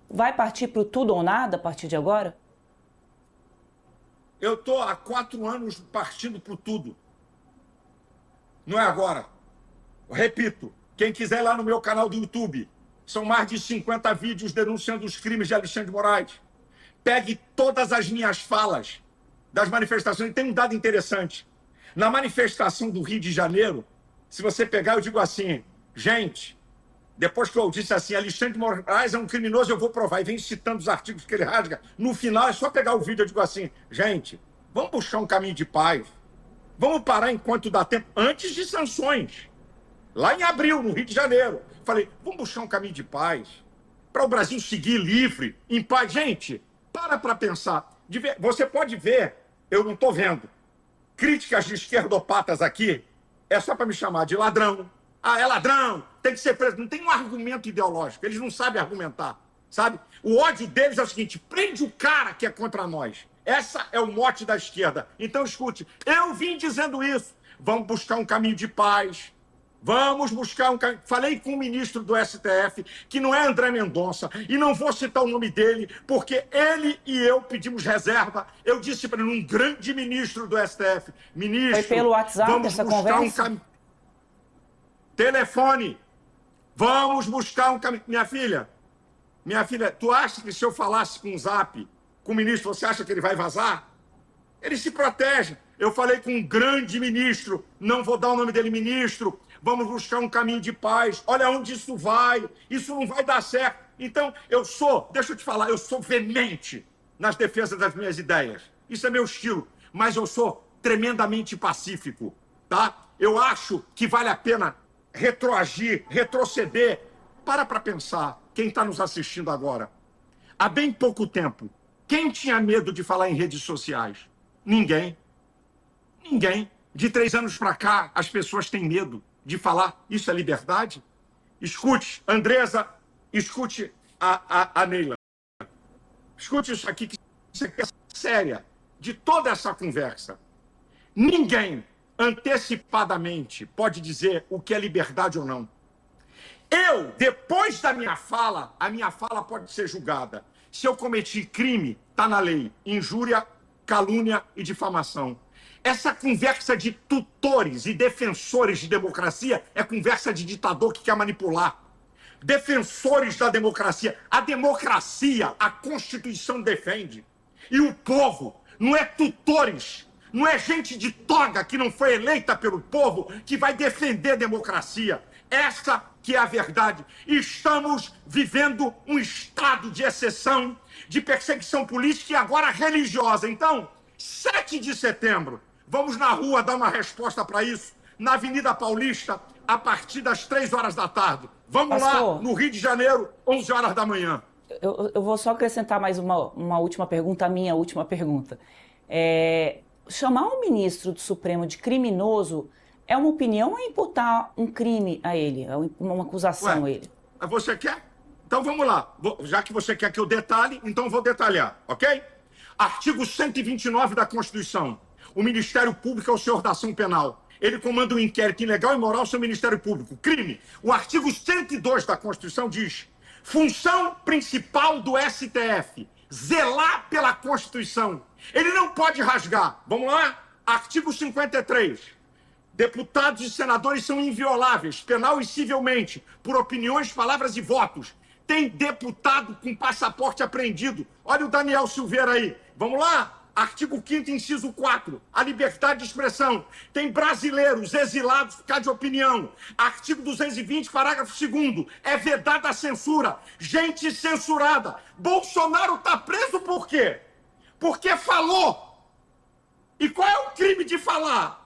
vai partir para o tudo ou nada a partir de agora? Eu estou há 4 anos partindo por tudo. Não é agora. Eu repito, quem quiser ir lá no meu canal do YouTube, são mais de 50 vídeos denunciando os crimes de Alexandre de Moraes. Pegue todas as minhas falas das manifestações. E tem um dado interessante. Na manifestação do Rio de Janeiro, se você pegar, eu digo assim, gente, depois que eu disse assim, Alexandre de Moraes é um criminoso, eu vou provar. E vem citando os artigos que ele rasga. No final, é só pegar o vídeo, eu digo assim, gente, vamos buscar um caminho de paz. Vamos parar enquanto dá tempo, antes de sanções. Lá em abril, no Rio de Janeiro. Falei, vamos buscar um caminho de paz. Para o Brasil seguir livre, em paz. Gente, para pensar. Você pode ver, eu não estou vendo, críticas de esquerdopatas aqui, é só para me chamar de ladrão. Ah, é ladrão, tem que ser preso. Não tem um argumento ideológico, eles não sabem argumentar, sabe? O ódio deles é o seguinte, prende o cara que é contra nós. Essa é o mote da esquerda. Então, escute, eu vim dizendo isso. Vamos buscar um caminho de paz. Vamos buscar um caminho. Falei com o ministro do STF, que não é André Mendonça, e não vou citar o nome dele, porque ele e eu pedimos reserva. Eu disse para ele, um grande ministro do STF, ministro... Foi pelo WhatsApp vamos essa buscar conversa? Telefone. Vamos buscar um caminho. Minha filha, tu acha que se eu falasse com o Zap, com o ministro, você acha que ele vai vazar? Ele se protege. Eu falei com um grande ministro, não vou dar o nome dele, ministro, vamos buscar um caminho de paz. Olha onde isso não vai dar certo. Então, deixa eu te falar, eu sou veemente nas defesas das minhas ideias. Isso é meu estilo, mas eu sou tremendamente pacífico, tá? Eu acho que vale a pena retroagir, retroceder. Para pensar, quem está nos assistindo agora. Há bem pouco tempo, quem tinha medo de falar em redes sociais? Ninguém. Ninguém. De 3 anos para cá, as pessoas têm medo de falar. Isso é liberdade? Escute, Andresa, escute a Neila. Escute isso aqui, que isso aqui é séria. De toda essa conversa, ninguém antecipadamente pode dizer o que é liberdade ou não. Eu, depois da minha fala, a minha fala pode ser julgada. Se eu cometi crime, está na lei. Injúria, calúnia e difamação. Essa conversa de tutores e defensores de democracia é conversa de ditador que quer manipular. Defensores da democracia. A democracia, a Constituição defende. E o povo não é tutores, não é gente de toga que não foi eleita pelo povo que vai defender a democracia. Essa que é a verdade. Estamos vivendo um estado de exceção, de perseguição política e agora religiosa. Então, 7 de setembro, vamos na rua dar uma resposta para isso, na Avenida Paulista, a partir das 3 horas da tarde. Vamos Pastor, lá, no Rio de Janeiro, 11 horas da manhã. Eu vou só acrescentar mais uma última pergunta, a minha última pergunta. Chamar um ministro do Supremo de criminoso é uma opinião ou é imputar um crime a ele, uma acusação a ele? Você quer? Então vamos lá. Já que você quer que eu detalhe, então eu vou detalhar, ok? Artigo 129 da Constituição. O Ministério Público é o senhor da ação penal. Ele comanda um inquérito ilegal e imoral sobre o Ministério Público. Crime. O artigo 102 da Constituição diz: função principal do STF, zelar pela Constituição. Ele não pode rasgar. Vamos lá? Artigo 53. Deputados e senadores são invioláveis, penal e civilmente, por opiniões, palavras e votos. Tem deputado com passaporte apreendido. Olha o Daniel Silveira aí. Vamos lá? Artigo 5º, inciso 4, a liberdade de expressão. Tem brasileiros exilados por causa de opinião. Artigo 220, parágrafo 2º, é vedada a censura. Gente censurada. Bolsonaro está preso por quê? Porque falou. E qual é o crime de falar?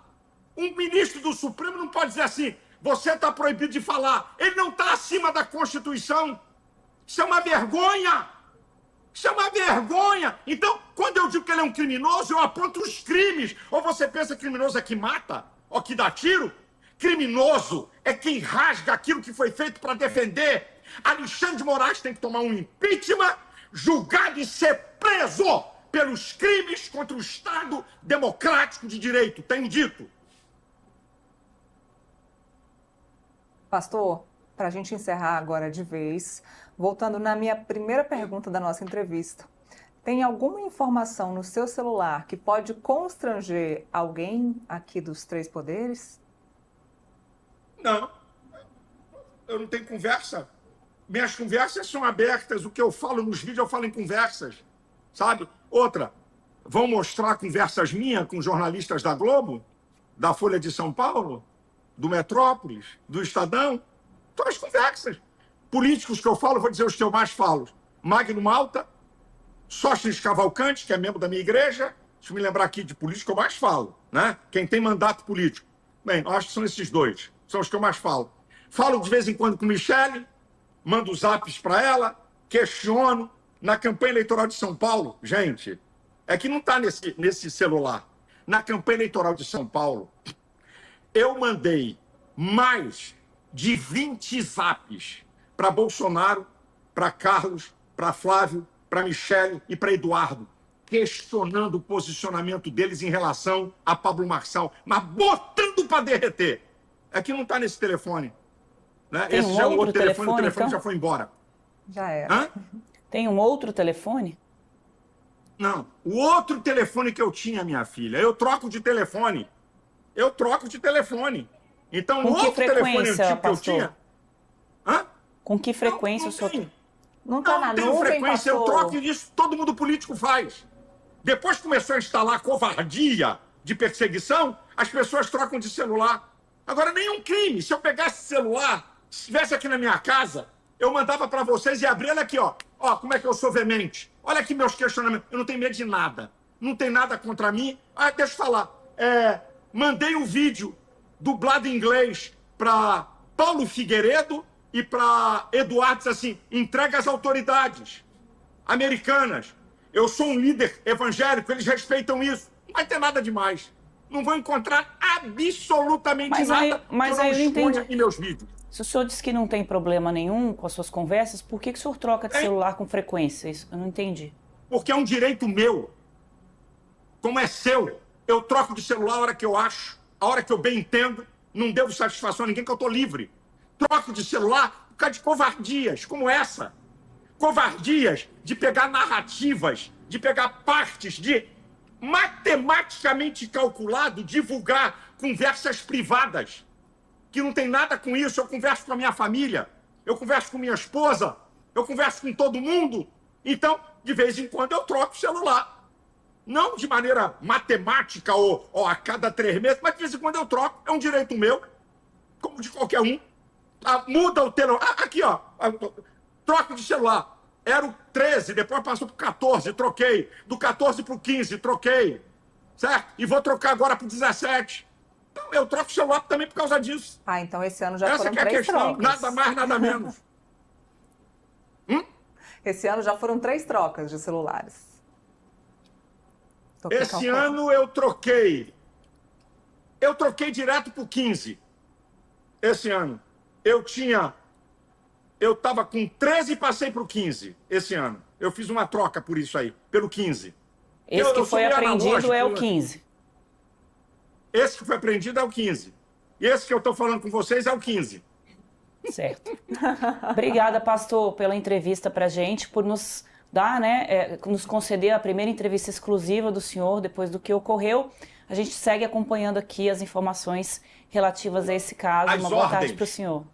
Um ministro do Supremo não pode dizer assim: você está proibido de falar. Ele não está acima da Constituição. Isso é uma vergonha. Isso é uma vergonha. Então, quando eu digo que ele é um criminoso, eu aponto os crimes. Ou você pensa que criminoso é que mata? Ou que dá tiro? Criminoso é quem rasga aquilo que foi feito para defender. Alexandre de Moraes tem que tomar um impeachment, julgado e ser preso pelos crimes contra o Estado democrático de direito. Tenho dito. Pastor, para a gente encerrar agora de vez, voltando na minha primeira pergunta da nossa entrevista, tem alguma informação no seu celular que pode constranger alguém aqui dos três poderes? Não. Eu não tenho conversa. Minhas conversas são abertas. O que eu falo nos vídeos, eu falo em conversas. Sabe? Outra, vão mostrar conversas minhas com jornalistas da Globo, da Folha de São Paulo, do Metrópolis, do Estadão. Todas as conversas. Políticos que eu falo, vou dizer os que eu mais falo. Magno Malta, Sóstenes Cavalcante, que é membro da minha igreja. Deixa eu me lembrar aqui de político que eu mais falo, né? Quem tem mandato político. Bem, eu acho que são esses dois. São os que eu mais falo. Falo de vez em quando com Michele, mando zaps para ela, questiono. Na campanha eleitoral de São Paulo, gente, é que não está nesse celular. Na campanha eleitoral de São Paulo, eu mandei mais de 20 zaps para Bolsonaro, para Carlos, para Flávio, para Michele e para Eduardo, questionando o posicionamento deles em relação a Pablo Marçal, mas botando para derreter. É que não está nesse telefone. Né? Tem esse já é o outro telefone, o telefone então? já foi embora. Já era. Hã? Tem um outro telefone? Não. O outro telefone que eu tinha, minha filha, eu troco de telefone. Eu troco de telefone. Então, Com o que outro telefone frequência, antigo que eu pastor? tinha... Hã? Com que frequência o senhor tem. Não está na Não tem nuvem, frequência, eu pastor? troco isso, todo mundo político faz. Depois começou a instalar covardia de perseguição, as pessoas trocam de celular. Agora, nenhum crime. Se eu pegasse celular, se estivesse aqui na minha casa, eu mandava para vocês e abria, olha aqui, ó. Ó, como é que eu sou veemente. Olha aqui meus questionamentos. Eu não tenho medo de nada. Não tem nada contra mim. Ah, deixa eu falar. Mandei um vídeo dublado em inglês para Paulo Figueiredo e para Eduardo, disse assim, entrega às autoridades americanas. Eu sou um líder evangélico, eles respeitam isso. Não vai ter nada demais. Não vão encontrar absolutamente nada que eu não exponha em meus vídeos. Se o senhor disse que não tem problema nenhum com as suas conversas, por que o senhor troca de celular com frequência? Isso eu não entendi. Porque é um direito meu. Como é seu, eu troco de celular a hora que eu acho, a hora que eu bem entendo. Não devo satisfação a ninguém, que eu estou livre. Troco de celular por causa de covardias como essa. Covardias de pegar narrativas, de pegar partes, de matematicamente calculado divulgar conversas privadas. Que não tem nada com isso. Eu converso com a minha família, eu converso com minha esposa, eu converso com todo mundo. Então, de vez em quando, eu troco o celular. Não de maneira matemática ou a cada 3 meses, mas de vez em quando eu troco. É um direito meu, como de qualquer um. Muda o telefone. Aqui, ó. Troco de celular. Era o 13, depois passou para o 14, troquei. Do 14 para o 15, troquei. Certo? E vou trocar agora para o 17. Então, eu troco o celular também por causa disso. Ah, então esse ano já Essa foram que é a 3 questão. trocas. Nada mais, nada menos. Esse ano já foram 3 trocas de celulares. pastor? Esse ano eu troquei direto por 15. Esse ano. Eu estava com 13 e passei para o 15 esse ano. Eu fiz uma troca por isso aí, pelo 15. Esse que foi apreendido é o 15. Esse que foi apreendido é o 15. E esse que eu estou falando com vocês é o 15. Certo. Obrigada, pastor, pela entrevista para a gente, por nos dar, nos conceder a primeira entrevista exclusiva do senhor depois do que ocorreu. A gente segue acompanhando aqui as informações relativas a esse caso. Uma boa tarde para o senhor.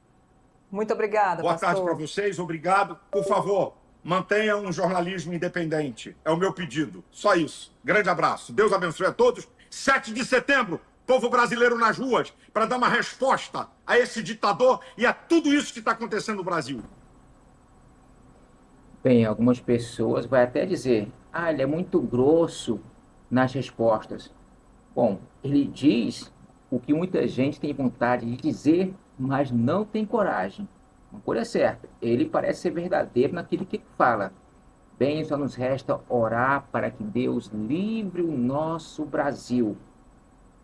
Muito obrigada, Boa pastor. tarde para vocês, obrigado. Por favor, mantenha um jornalismo independente. É o meu pedido. Só isso. Grande abraço. Deus abençoe a todos. 7 de setembro, povo brasileiro nas ruas, para dar uma resposta a esse ditador e a tudo isso que está acontecendo no Brasil. Bem, algumas pessoas vão até dizer, ele é muito grosso nas respostas. Bom, ele diz o que muita gente tem vontade de dizer, mas não tem coragem. Uma coisa é certa, ele parece ser verdadeiro naquilo que fala. Bem, só nos resta orar para que Deus livre o nosso Brasil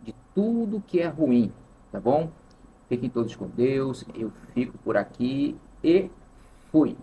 de tudo que é ruim, tá bom? Fiquem todos com Deus, eu fico por aqui e fui.